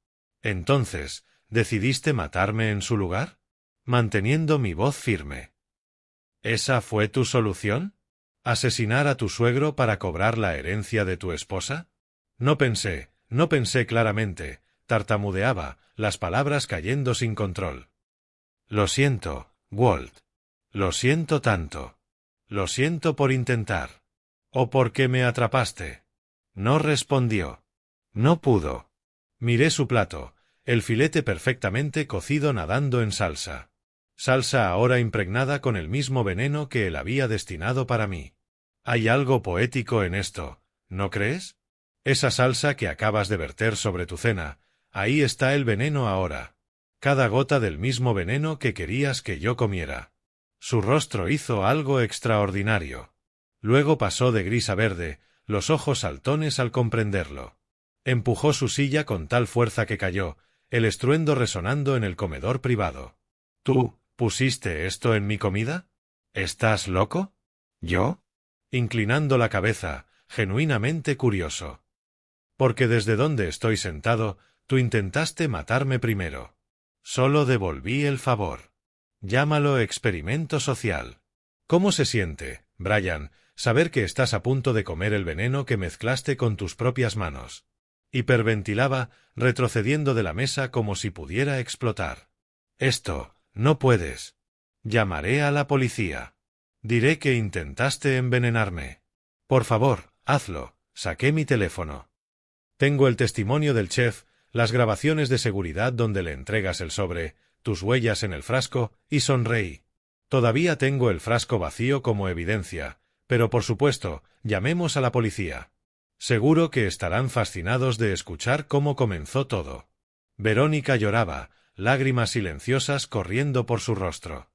Entonces, ¿decidiste matarme en su lugar? Manteniendo mi voz firme. ¿Esa fue tu solución? ¿Asesinar a tu suegro para cobrar la herencia de tu esposa? No pensé claramente, tartamudeaba, las palabras cayendo sin control. Lo siento, Walt. Lo siento tanto. Lo siento por intentar. ¿O por qué me atrapaste? No respondió. No pudo. Miré su plato, el filete perfectamente cocido nadando en salsa. Salsa ahora impregnada con el mismo veneno que él había destinado para mí. Hay algo poético en esto, ¿no crees? Esa salsa que acabas de verter sobre tu cena, ahí está el veneno ahora. Cada gota del mismo veneno que querías que yo comiera. Su rostro hizo algo extraordinario. Luego pasó de gris a verde, los ojos saltones al comprenderlo. Empujó su silla con tal fuerza que cayó, el estruendo resonando en el comedor privado. ¿Tú pusiste esto en mi comida? ¿Estás loco? ¿Yo? Inclinando la cabeza, genuinamente curioso. Porque desde donde estoy sentado, tú intentaste matarme primero. Solo devolví el favor. Llámalo experimento social. ¿Cómo se siente, Brian, saber que estás a punto de comer el veneno que mezclaste con tus propias manos? Hiperventilaba, retrocediendo de la mesa como si pudiera explotar. Esto, no puedes. Llamaré a la policía. Diré que intentaste envenenarme. Por favor, hazlo. Saqué mi teléfono. Tengo el testimonio del chef, las grabaciones de seguridad donde le entregas el sobre, tus huellas en el frasco, y sonreí. Todavía tengo el frasco vacío como evidencia, pero por supuesto, llamemos a la policía. Seguro que estarán fascinados de escuchar cómo comenzó todo. Verónica lloraba, lágrimas silenciosas corriendo por su rostro.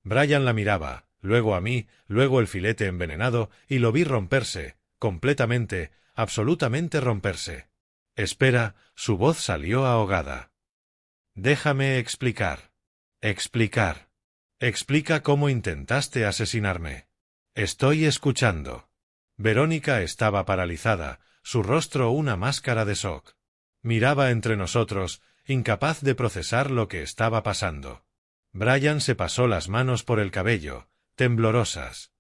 Brian la miraba, luego a mí, luego el filete envenenado, y lo vi romperse, completamente, absolutamente romperse. Espera, su voz salió ahogada. Déjame explicar. Explicar. Explica cómo intentaste asesinarme. Estoy escuchando. Verónica estaba paralizada, su rostro una máscara de shock. Miraba entre nosotros, incapaz de procesar lo que estaba pasando. Brian se pasó las manos por el cabello, temblorosas.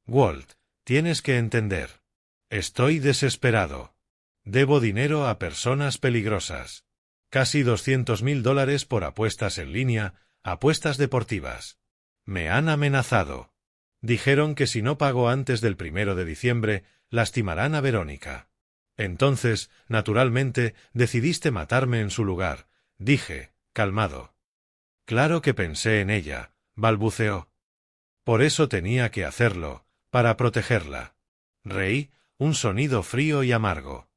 Walt, tienes que entender. Estoy desesperado. Debo dinero a personas peligrosas. Casi $200.000 por apuestas en línea, apuestas deportivas. Me han amenazado. Dijeron que si no pago antes del 1 de diciembre, lastimarán a Verónica. Entonces, naturalmente, decidiste matarme en su lugar, dije, calmado. Claro que pensé en ella, balbuceó. Por eso tenía que hacerlo, para protegerla. Reí, un sonido frío y amargo.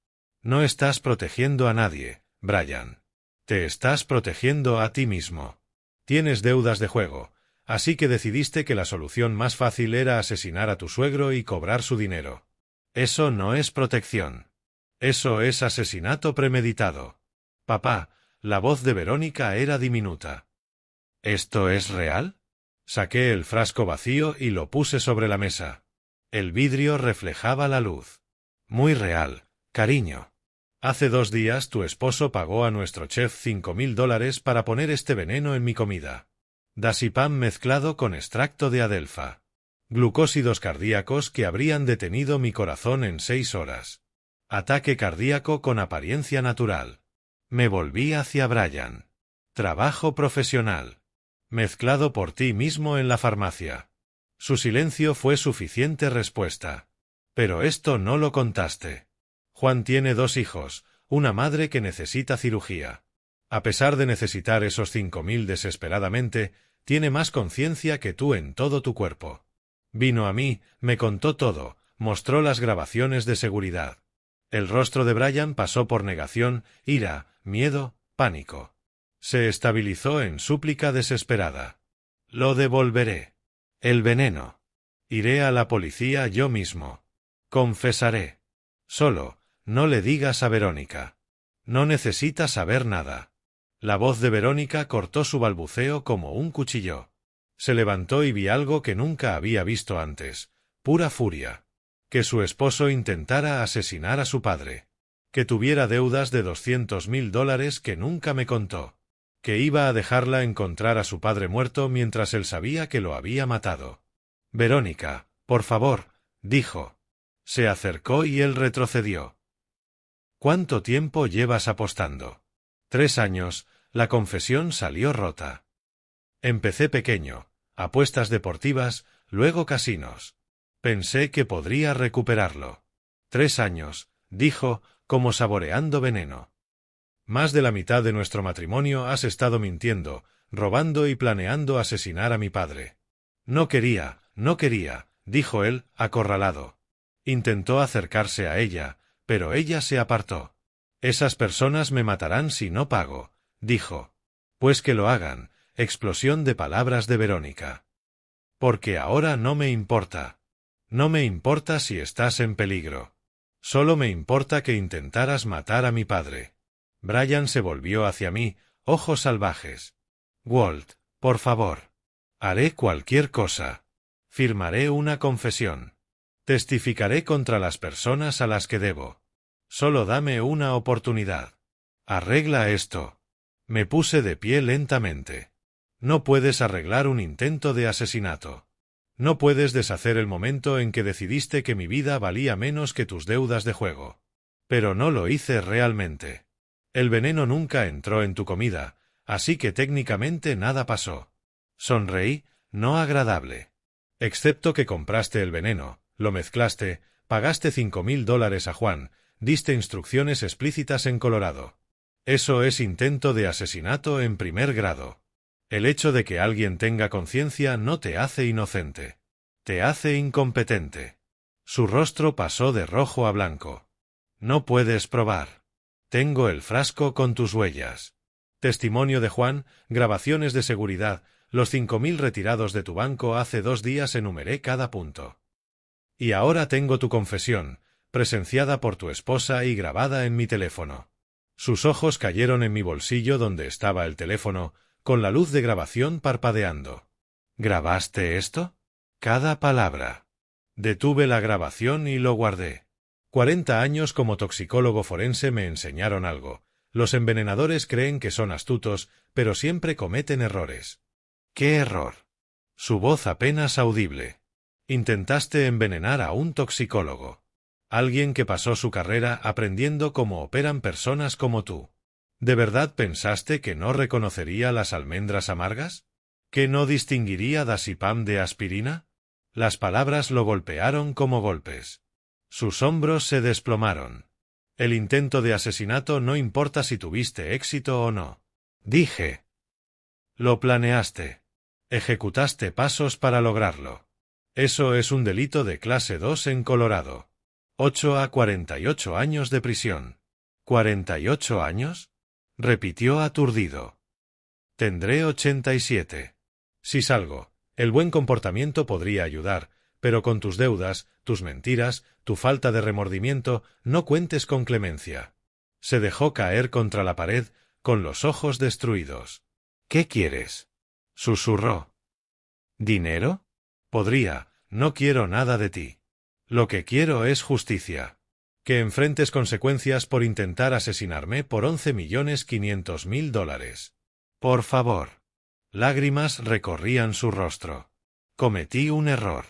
No estás protegiendo a nadie, Brian. Te estás protegiendo a ti mismo. Tienes deudas de juego, así que decidiste que la solución más fácil era asesinar a tu suegro y cobrar su dinero. Eso no es protección. Eso es asesinato premeditado. Papá, la voz de Verónica era diminuta. ¿Esto es real? Saqué el frasco vacío y lo puse sobre la mesa. El vidrio reflejaba la luz. Muy real, cariño. Hace 2 días tu esposo pagó a nuestro chef $5.000 para poner este veneno en mi comida. Dazepam mezclado con extracto de adelfa. Glucósidos cardíacos que habrían detenido mi corazón en 6 horas. Ataque cardíaco con apariencia natural. Me volví hacia Brian. Trabajo profesional. Mezclado por ti mismo en la farmacia. Su silencio fue suficiente respuesta. Pero esto no lo contaste. Juan tiene 2 hijos, una madre que necesita cirugía. A pesar de necesitar esos 5.000 desesperadamente, tiene más conciencia que tú en todo tu cuerpo. Vino a mí, me contó todo, mostró las grabaciones de seguridad. El rostro de Brian pasó por negación, ira, miedo, pánico. Se estabilizó en súplica desesperada. Lo devolveré. El veneno. Iré a la policía yo mismo. Confesaré. Solo, no le digas a Verónica. No necesita saber nada. La voz de Verónica cortó su balbuceo como un cuchillo. Se levantó y vi algo que nunca había visto antes, pura furia. Que su esposo intentara asesinar a su padre. Que tuviera deudas de $200.000 que nunca me contó. Que iba a dejarla encontrar a su padre muerto mientras él sabía que lo había matado. Verónica, por favor, dijo. Se acercó y él retrocedió. ¿Cuánto tiempo llevas apostando? 3 años, la confesión salió rota. Empecé pequeño, apuestas deportivas, luego casinos. Pensé que podría recuperarlo. 3 años, dijo, como saboreando veneno. Más de la mitad de nuestro matrimonio has estado mintiendo, robando y planeando asesinar a mi padre. No quería, dijo él, acorralado. Intentó acercarse a ella, pero ella se apartó. Esas personas me matarán si no pago, dijo. Pues que lo hagan, explosión de palabras de Verónica. Porque ahora no me importa. No me importa si estás en peligro. Solo me importa que intentaras matar a mi padre. Brian se volvió hacia mí, ojos salvajes. Walt, por favor. Haré cualquier cosa. Firmaré una confesión. Testificaré contra las personas a las que debo. Solo dame una oportunidad. Arregla esto. Me puse de pie lentamente. No puedes arreglar un intento de asesinato. No puedes deshacer el momento en que decidiste que mi vida valía menos que tus deudas de juego. Pero no lo hice realmente. El veneno nunca entró en tu comida, así que técnicamente nada pasó. Sonreí, no agradable. Excepto que compraste el veneno, lo mezclaste, pagaste $5.000 a Juan, diste instrucciones explícitas en Colorado. Eso es intento de asesinato en primer grado. El hecho de que alguien tenga conciencia no te hace inocente. Te hace incompetente. Su rostro pasó de rojo a blanco. No puedes probar. Tengo el frasco con tus huellas. Testimonio de Juan, grabaciones de seguridad, Los 5.000 retirados de tu banco hace 2 días enumeré cada punto. Y ahora tengo tu confesión, presenciada por tu esposa y grabada en mi teléfono. Sus ojos cayeron en mi bolsillo donde estaba el teléfono, con la luz de grabación parpadeando. ¿Grabaste esto? Cada palabra. Detuve la grabación y lo guardé. 40 años como toxicólogo forense me enseñaron algo. Los envenenadores creen que son astutos, pero siempre cometen errores. ¿Qué error? Su voz apenas audible. Intentaste envenenar a un toxicólogo. Alguien que pasó su carrera aprendiendo cómo operan personas como tú. ¿De verdad pensaste que no reconocería las almendras amargas? ¿Que no distinguiría Dazepam de aspirina? Las palabras lo golpearon como golpes. Sus hombros se desplomaron. El intento de asesinato no importa si tuviste éxito o no. Dije. Lo planeaste. Ejecutaste pasos para lograrlo. Eso es un delito de clase 2 en Colorado. 8 a 48 años de prisión. ¿48 años? Repitió aturdido. Tendré 87. Si salgo, el buen comportamiento podría ayudar, pero con tus deudas, tus mentiras, tu falta de remordimiento, no cuentes con clemencia. Se dejó caer contra la pared, con los ojos destruidos. ¿Qué quieres? Susurró. ¿Dinero? Podría, no quiero nada de ti. Lo que quiero es justicia. Que enfrentes consecuencias por intentar asesinarme por $11.500.000. Por favor. Lágrimas recorrían su rostro. Cometí un error.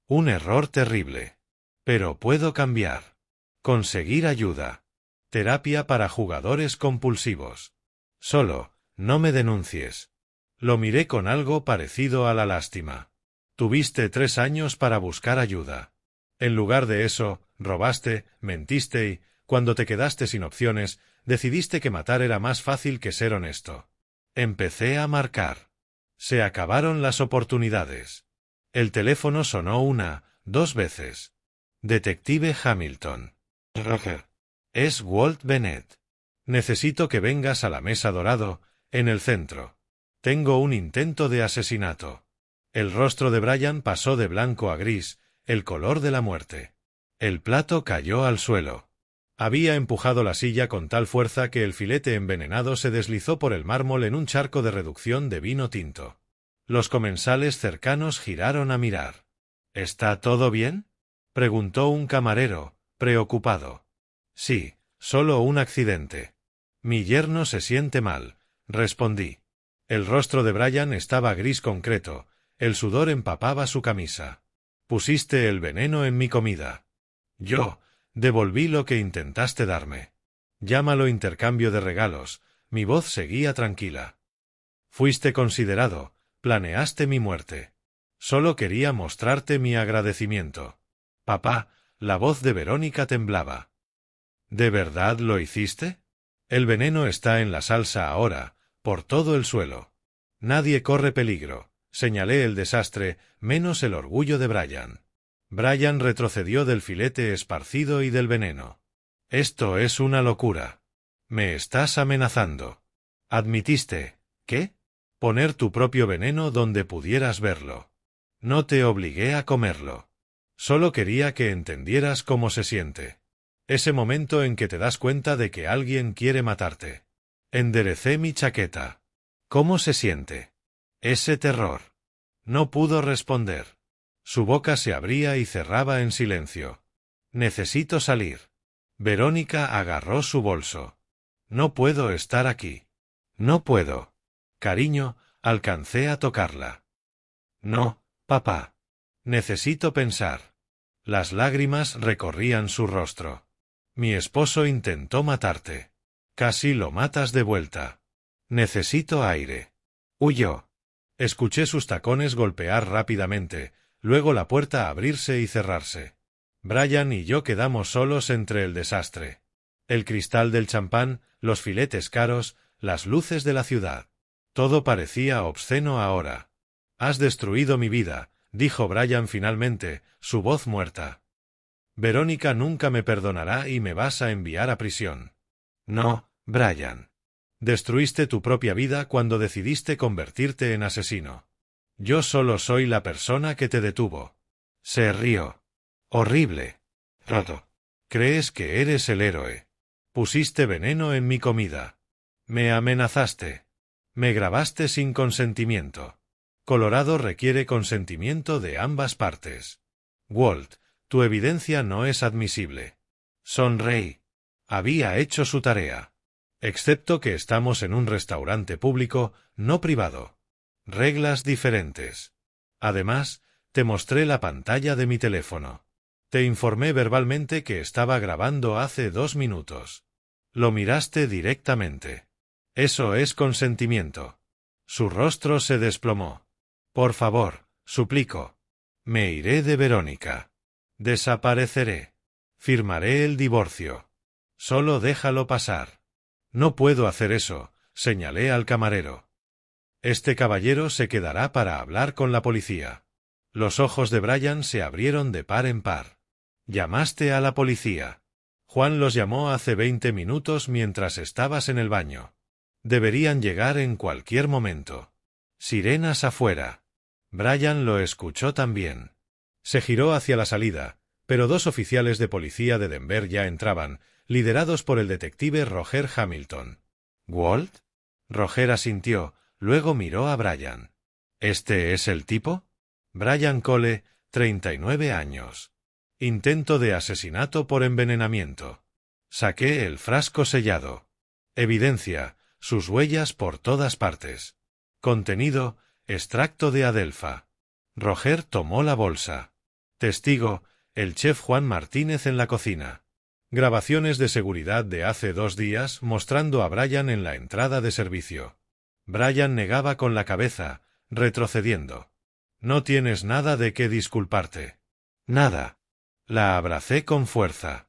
Un error terrible. Pero puedo cambiar. Conseguir ayuda. Terapia para jugadores compulsivos. Solo, no me denuncies. Lo miré con algo parecido a la lástima. Tuviste 3 años para buscar ayuda. En lugar de eso, robaste, mentiste y, cuando te quedaste sin opciones, decidiste que matar era más fácil que ser honesto. Empecé a marcar. Se acabaron las oportunidades. El teléfono sonó 1, 2 veces. Detective Hamilton. Roger. Es Walt Bennett. Necesito que vengas a la mesa dorado, en el centro. Tengo un intento de asesinato. El rostro de Brian pasó de blanco a gris, el color de la muerte. El plato cayó al suelo. Había empujado la silla con tal fuerza que el filete envenenado se deslizó por el mármol en un charco de reducción de vino tinto. Los comensales cercanos giraron a mirar. ¿Está todo bien? Preguntó un camarero, preocupado. Sí, solo un accidente. Mi yerno se siente mal, respondí. El rostro de Brian estaba gris concreto, el sudor empapaba su camisa. Pusiste el veneno en mi comida. Yo devolví lo que intentaste darme. Llámalo intercambio de regalos, mi voz seguía tranquila. Fuiste considerado, planeaste mi muerte. Solo quería mostrarte mi agradecimiento. Papá, la voz de Verónica temblaba. ¿De verdad lo hiciste? El veneno está en la salsa ahora, por todo el suelo. Nadie corre peligro. Señalé el desastre, menos el orgullo de Brian. Brian retrocedió del filete esparcido y del veneno. Esto es una locura. Me estás amenazando. Admitiste, ¿qué? Poner tu propio veneno donde pudieras verlo. No te obligué a comerlo. Solo quería que entendieras cómo se siente. Ese momento en que te das cuenta de que alguien quiere matarte. Enderecé mi chaqueta. ¿Cómo se siente? Ese terror. No pudo responder. Su boca se abría y cerraba en silencio. Necesito salir. Verónica agarró su bolso. No puedo estar aquí. No puedo. Cariño, alcancé a tocarla. No, papá. Necesito pensar. Las lágrimas recorrían su rostro. Mi esposo intentó matarte. Casi lo matas de vuelta. Necesito aire. Huyó. Escuché sus tacones golpear rápidamente, luego la puerta abrirse y cerrarse. Brian y yo quedamos solos entre el desastre. El cristal del champán, los filetes caros, las luces de la ciudad. Todo parecía obsceno ahora. Has destruido mi vida, dijo Brian finalmente, su voz muerta. Verónica nunca me perdonará y me vas a enviar a prisión. No, Brian. Destruiste tu propia vida cuando decidiste convertirte en asesino. Yo solo soy la persona que te detuvo. Se rió. Horrible. Roto. Crees que eres el héroe. Pusiste veneno en mi comida. Me amenazaste. Me grabaste sin consentimiento. Colorado requiere consentimiento de ambas partes. Walt, tu evidencia no es admisible. Sonreí. Había hecho su tarea. Excepto que estamos en un restaurante público, no privado. Reglas diferentes. Además, te mostré la pantalla de mi teléfono. Te informé verbalmente que estaba grabando hace 2 minutos. Lo miraste directamente. Eso es consentimiento. Su rostro se desplomó. Por favor, suplico. Me iré de Verónica. Desapareceré. Firmaré el divorcio. Solo déjalo pasar. No puedo hacer eso, señalé al camarero. Este caballero se quedará para hablar con la policía. Los ojos de Brian se abrieron de par en par. Llamaste a la policía. Juan los llamó hace 20 minutos mientras estabas en el baño. Deberían llegar en cualquier momento. Sirenas afuera. Brian lo escuchó también. Se giró hacia la salida, pero 2 oficiales de policía de Denver ya entraban, liderados por el detective Roger Hamilton. ¿Walt? Roger asintió, luego miró a Brian. ¿Este es el tipo? Brian Cole, 39 años. Intento de asesinato por envenenamiento. Saqué el frasco sellado. Evidencia, sus huellas por todas partes. Contenido, extracto de adelfa. Roger tomó la bolsa. Testigo, el chef Juan Martínez en la cocina. Grabaciones de seguridad de hace 2 días mostrando a Brian en la entrada de servicio. Brian negaba con la cabeza, retrocediendo. No tienes nada de qué disculparte. Nada. La abracé con fuerza.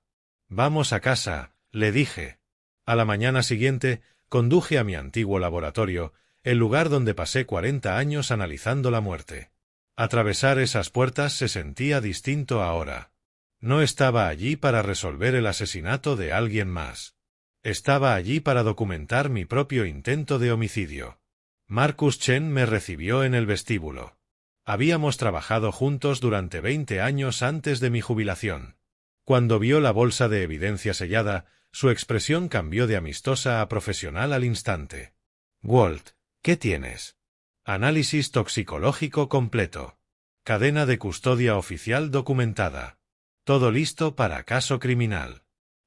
Vamos a casa, le dije. A la mañana siguiente, conduje a mi antiguo laboratorio, el lugar donde pasé 40 años analizando la muerte. Atravesar esas puertas se sentía distinto ahora. No estaba allí para resolver el asesinato de alguien más. Estaba allí para documentar mi propio intento de homicidio. Marcus Chen me recibió en el vestíbulo. Habíamos trabajado juntos durante 20 años antes de mi jubilación. Cuando vio la bolsa de evidencia sellada, su expresión cambió de amistosa a profesional al instante. Walt, ¿qué tienes? Análisis toxicológico completo. Cadena de custodia oficial documentada. Todo listo para caso criminal.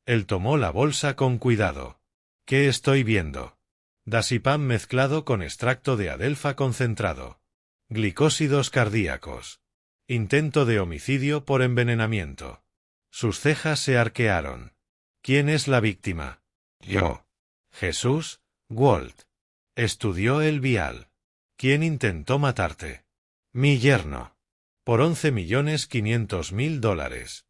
Él tomó la bolsa con cuidado. ¿Qué estoy viendo? Dazepam mezclado con extracto de adelfa concentrado. Glicósidos cardíacos. Intento de homicidio por envenenamiento. Sus cejas se arquearon. ¿Quién es la víctima? Yo. Jesús, Walt. Estudió el vial. ¿Quién intentó matarte? Mi yerno. Por $11.500.000.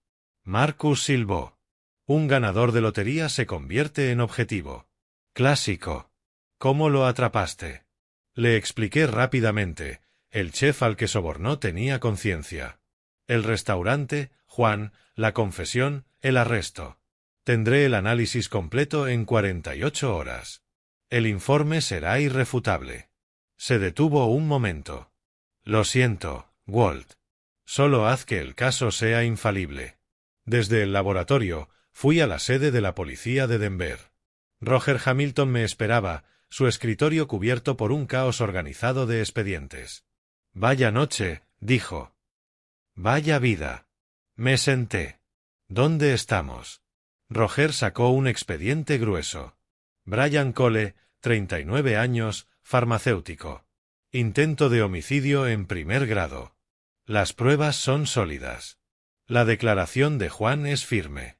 Marcus silbó. Un ganador de lotería se convierte en objetivo. Clásico. ¿Cómo lo atrapaste? Le expliqué rápidamente. El chef al que sobornó tenía conciencia. El restaurante, Juan, la confesión, el arresto. Tendré el análisis completo en 48 horas. El informe será irrefutable. Se detuvo un momento. Lo siento, Walt. Solo haz que el caso sea infalible. Desde el laboratorio, fui a la sede de la policía de Denver. Roger Hamilton me esperaba, su escritorio cubierto por un caos organizado de expedientes. Vaya noche, dijo. Vaya vida. Me senté. ¿Dónde estamos? Roger sacó un expediente grueso. Brian Cole, 39 años, farmacéutico. Intento de homicidio en primer grado. Las pruebas son sólidas. La declaración de Juan es firme.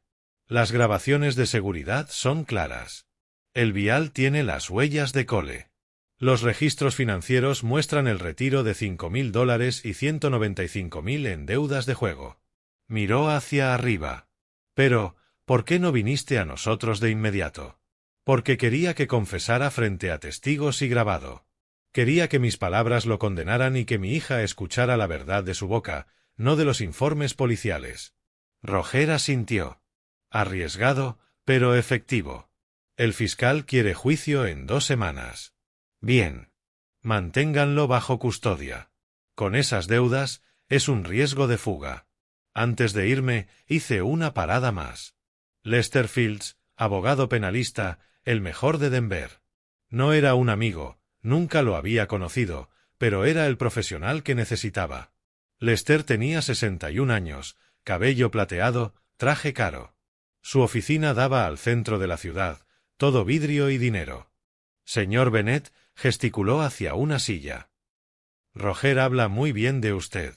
Las grabaciones de seguridad son claras. El vial tiene las huellas de Cole. Los registros financieros muestran el retiro de $5.000 y $195.000 en deudas de juego. Miró hacia arriba. Pero, ¿por qué no viniste a nosotros de inmediato? Porque quería que confesara frente a testigos y grabado. Quería que mis palabras lo condenaran y que mi hija escuchara la verdad de su boca, no de los informes policiales. Roger asintió. Arriesgado, pero efectivo. El fiscal quiere juicio en 2 semanas. Bien. Manténganlo bajo custodia. Con esas deudas, es un riesgo de fuga. Antes de irme, hice una parada más. Lester Fields, abogado penalista, el mejor de Denver. No era un amigo, nunca lo había conocido, pero era el profesional que necesitaba. Lester tenía 61 años, cabello plateado, traje caro. Su oficina daba al centro de la ciudad, todo vidrio y dinero. Señor Bennett gesticuló hacia una silla. Roger habla muy bien de usted.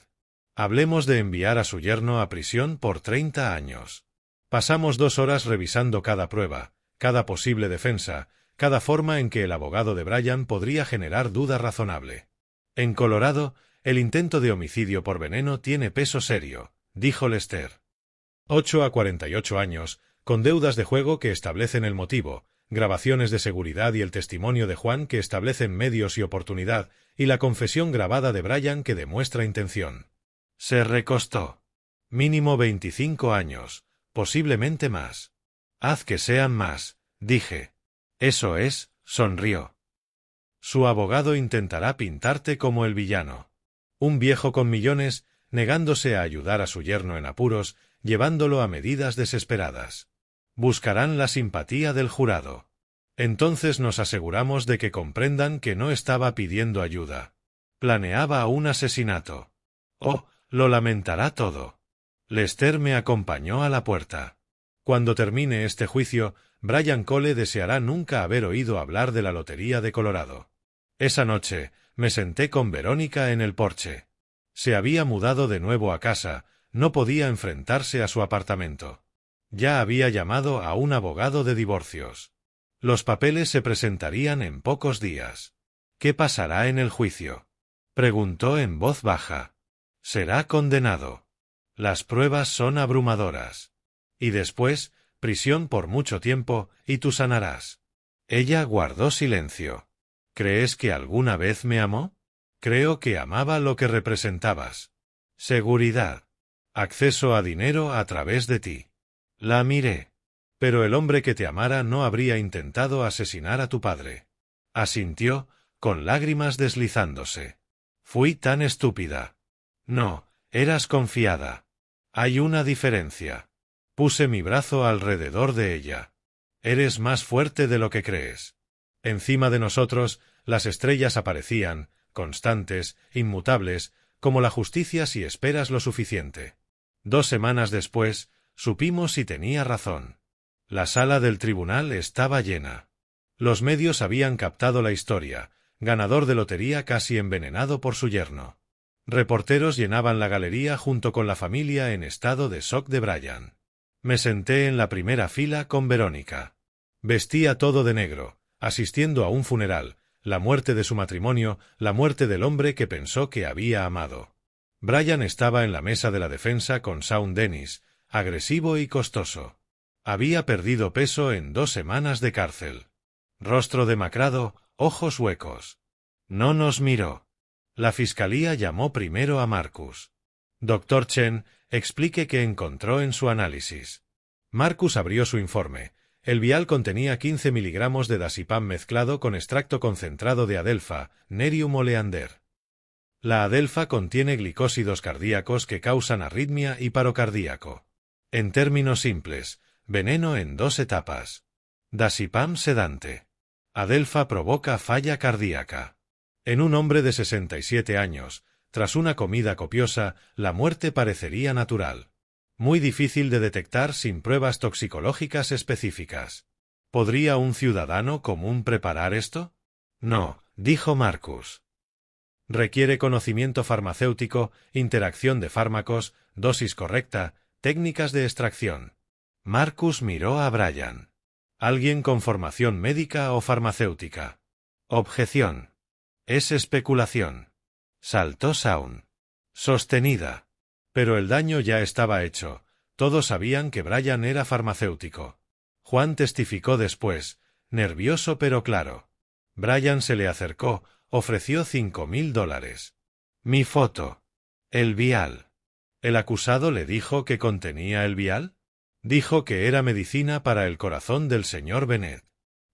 Hablemos de enviar a su yerno a prisión por 30 años. Pasamos 2 horas revisando cada prueba, cada posible defensa, cada forma en que el abogado de Bryan podría generar duda razonable. En Colorado, el intento de homicidio por veneno tiene peso serio, dijo Lester. 8 a 48 años, con deudas de juego que establecen el motivo, grabaciones de seguridad y el testimonio de Juan que establecen medios y oportunidad, y la confesión grabada de Bryan que demuestra intención. Se recostó. Mínimo 25 años, posiblemente más. Haz que sean más, dije. Eso es, sonrió. Su abogado intentará pintarte como el villano. Un viejo con millones, negándose a ayudar a su yerno en apuros, llevándolo a medidas desesperadas. Buscarán la simpatía del jurado. Entonces nos aseguramos de que comprendan que no estaba pidiendo ayuda. Planeaba un asesinato. Oh, lo lamentará todo. Lester me acompañó a la puerta. Cuando termine este juicio, Bryan Cole deseará nunca haber oído hablar de la Lotería de Colorado. Esa noche, me senté con Verónica en el porche. Se había mudado de nuevo a casa, no podía enfrentarse a su apartamento. Ya había llamado a un abogado de divorcios. Los papeles se presentarían en pocos días. ¿Qué pasará en el juicio?, preguntó en voz baja. Será condenado. Las pruebas son abrumadoras. Y después, prisión por mucho tiempo, y tú sanarás. Ella guardó silencio. ¿Crees que alguna vez me amó? Creo que amaba lo que representabas. Seguridad. Acceso a dinero a través de ti. La miré. Pero el hombre que te amara no habría intentado asesinar a tu padre. Asintió, con lágrimas deslizándose. Fui tan estúpida. No, eras confiada. Hay una diferencia. Puse mi brazo alrededor de ella. Eres más fuerte de lo que crees. Encima de nosotros, las estrellas aparecían, constantes, inmutables, como la justicia si esperas lo suficiente. 2 semanas después, supimos si tenía razón. La sala del tribunal estaba llena. Los medios habían captado la historia, ganador de lotería casi envenenado por su yerno. Reporteros llenaban la galería junto con la familia en estado de shock de Bryan. Me senté en la primera fila con Verónica. Vestía todo de negro, asistiendo a un funeral, la muerte de su matrimonio, la muerte del hombre que pensó que había amado. Bryan estaba en la mesa de la defensa con Shawn Dennis, agresivo y costoso. Había perdido peso en 2 semanas de cárcel. Rostro demacrado, ojos huecos. No nos miró. La fiscalía llamó primero a Marcus. Dr. Chen, explique qué encontró en su análisis. Marcus abrió su informe. El vial contenía 15 miligramos de Dazepam mezclado con extracto concentrado de adelfa, Nerium oleander. La adelfa contiene glicósidos cardíacos que causan arritmia y paro cardíaco. En términos simples, veneno en 2 etapas. Dazepam sedante. Adelfa provoca falla cardíaca. En un hombre de 67 años, tras una comida copiosa, la muerte parecería natural. Muy difícil de detectar sin pruebas toxicológicas específicas. ¿Podría un ciudadano común preparar esto? No, dijo Marcus. Requiere conocimiento farmacéutico, interacción de fármacos, dosis correcta, técnicas de extracción. Marcus miró a Bryan. ¿Alguien con formación médica o farmacéutica? Objeción. Es especulación. Saltó Shawn. Sostenida. Pero el daño ya estaba hecho. Todos sabían que Bryan era farmacéutico. Juan testificó después, nervioso pero claro. Bryan se le acercó, ofreció $5,000. Mi foto. El vial. ¿El acusado le dijo que contenía el vial? Dijo que era medicina para el corazón del señor Bennett.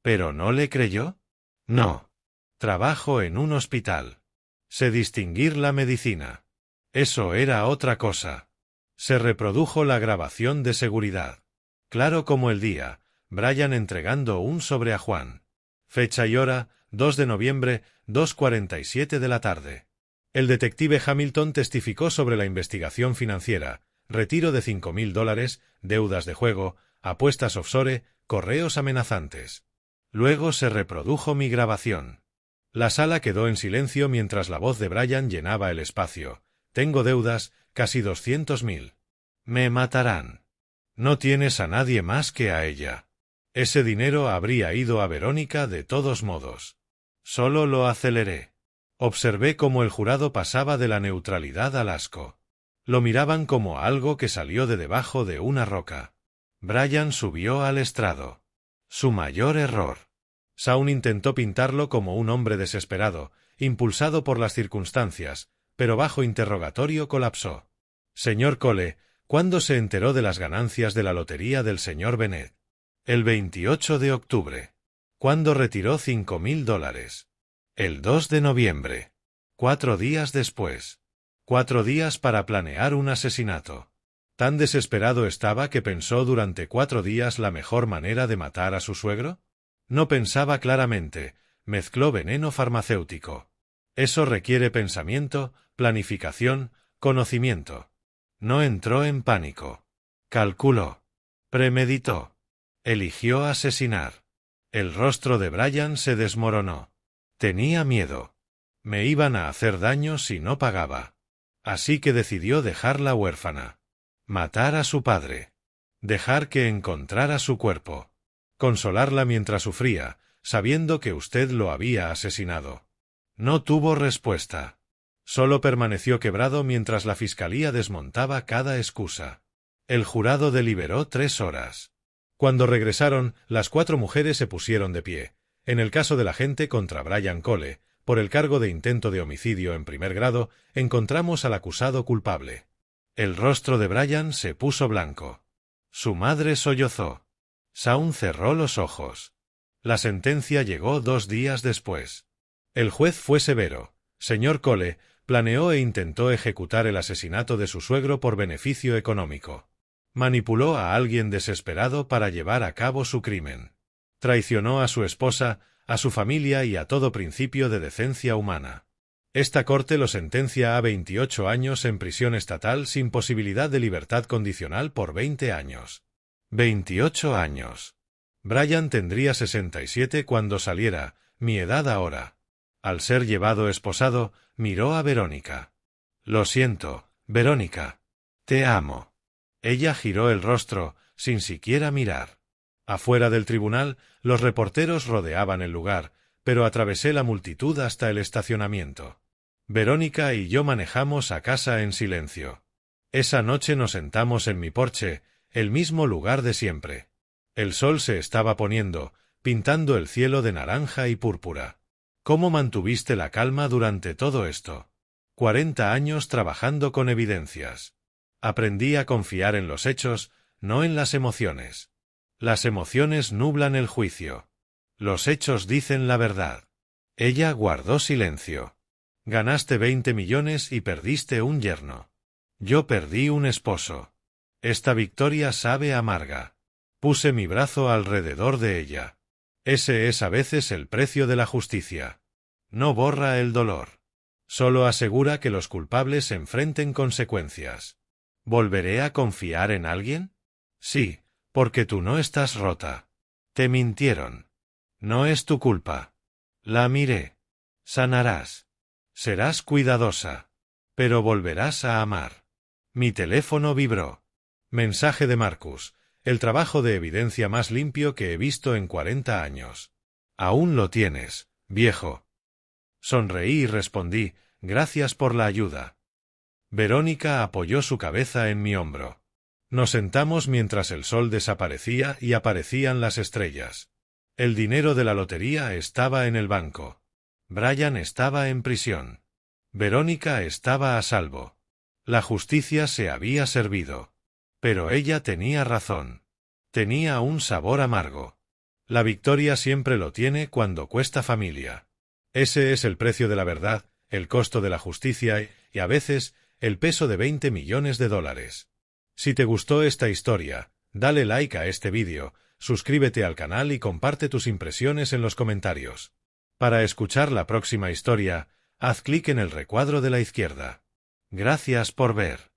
¿Pero no le creyó? No. Trabajo en un hospital. Sé distinguir la medicina. Eso era otra cosa. Se reprodujo la grabación de seguridad. Claro como el día, Brian entregando un sobre a Juan. Fecha y hora, 2 de noviembre, 2:47 de la tarde. El detective Hamilton testificó sobre la investigación financiera, retiro de $5.000, deudas de juego, apuestas offshore, correos amenazantes. Luego se reprodujo mi grabación. La sala quedó en silencio mientras la voz de Brian llenaba el espacio. Tengo deudas, casi 200.000. Me matarán. No tienes a nadie más que a ella. Ese dinero habría ido a Verónica de todos modos. Solo lo aceleré. Observé cómo el jurado pasaba de la neutralidad al asco. Lo miraban como algo que salió de debajo de una roca. Brian subió al estrado. Su mayor error. Shaun intentó pintarlo como un hombre desesperado, impulsado por las circunstancias, pero bajo interrogatorio colapsó. Señor Cole, ¿cuándo se enteró de las ganancias de la lotería del señor Bennett? El 28 de octubre. ¿Cuándo retiró $5.000? El 2 de noviembre. 4 días después. 4 días para planear un asesinato. ¿Tan desesperado estaba que pensó durante 4 días la mejor manera de matar a su suegro? No pensaba claramente, mezcló veneno farmacéutico. Eso requiere pensamiento, planificación, conocimiento. No entró en pánico. Calculó. Premeditó. Eligió asesinar. El rostro de Brian se desmoronó. Tenía miedo. Me iban a hacer daño si no pagaba. Así que decidió dejarla huérfana. Matar a su padre. Dejar que encontrara su cuerpo. Consolarla mientras sufría, sabiendo que usted lo había asesinado. No tuvo respuesta. Solo permaneció quebrado mientras la fiscalía desmontaba cada excusa. El jurado deliberó 3 horas. Cuando regresaron, las 4 mujeres se pusieron de pie. En el caso del agente contra Brian Cole, por el cargo de intento de homicidio en primer grado, encontramos al acusado culpable. El rostro de Brian se puso blanco. Su madre sollozó. Shaun cerró los ojos. La sentencia llegó 2 días después. El juez fue severo. Señor Cole, planeó e intentó ejecutar el asesinato de su suegro por beneficio económico. Manipuló a alguien desesperado para llevar a cabo su crimen. Traicionó a su esposa, a su familia y a todo principio de decencia humana. Esta corte lo sentencia a 28 años en prisión estatal sin posibilidad de libertad condicional por 20 años. 28 años. Brian tendría 67 cuando saliera, mi edad ahora. Al ser llevado esposado, miró a Verónica. Lo siento, Verónica. Te amo. Ella giró el rostro, sin siquiera mirar. Afuera del tribunal, los reporteros rodeaban el lugar, pero atravesé la multitud hasta el estacionamiento. Verónica y yo manejamos a casa en silencio. Esa noche nos sentamos en mi porche, el mismo lugar de siempre. El sol se estaba poniendo, pintando el cielo de naranja y púrpura. ¿Cómo mantuviste la calma durante todo esto? 40 años trabajando con evidencias. Aprendí a confiar en los hechos, no en las emociones. Las emociones nublan el juicio. Los hechos dicen la verdad. Ella guardó silencio. Ganaste 20 millones y perdiste un yerno. Yo perdí un esposo. Esta victoria sabe amarga. Puse mi brazo alrededor de ella. Ese es a veces el precio de la justicia. No borra el dolor. Solo asegura que los culpables enfrenten consecuencias. ¿Volveré a confiar en alguien? Sí, porque tú no estás rota. Te mintieron. No es tu culpa. La miré. Sanarás. Serás cuidadosa. Pero volverás a amar. Mi teléfono vibró. Mensaje de Marcus. El trabajo de evidencia más limpio que he visto en 40 años. Aún lo tienes, viejo. Sonreí y respondí, gracias por la ayuda. Verónica apoyó su cabeza en mi hombro. Nos sentamos mientras el sol desaparecía y aparecían las estrellas. El dinero de la lotería estaba en el banco. Brian estaba en prisión. Verónica estaba a salvo. La justicia se había servido. Pero ella tenía razón. Tenía un sabor amargo. La victoria siempre lo tiene cuando cuesta familia. Ese es el precio de la verdad, el costo de la justicia y, a veces, el peso de 20 millones de dólares. Si te gustó esta historia, dale like a este vídeo, suscríbete al canal y comparte tus impresiones en los comentarios. Para escuchar la próxima historia, haz clic en el recuadro de la izquierda. Gracias por ver.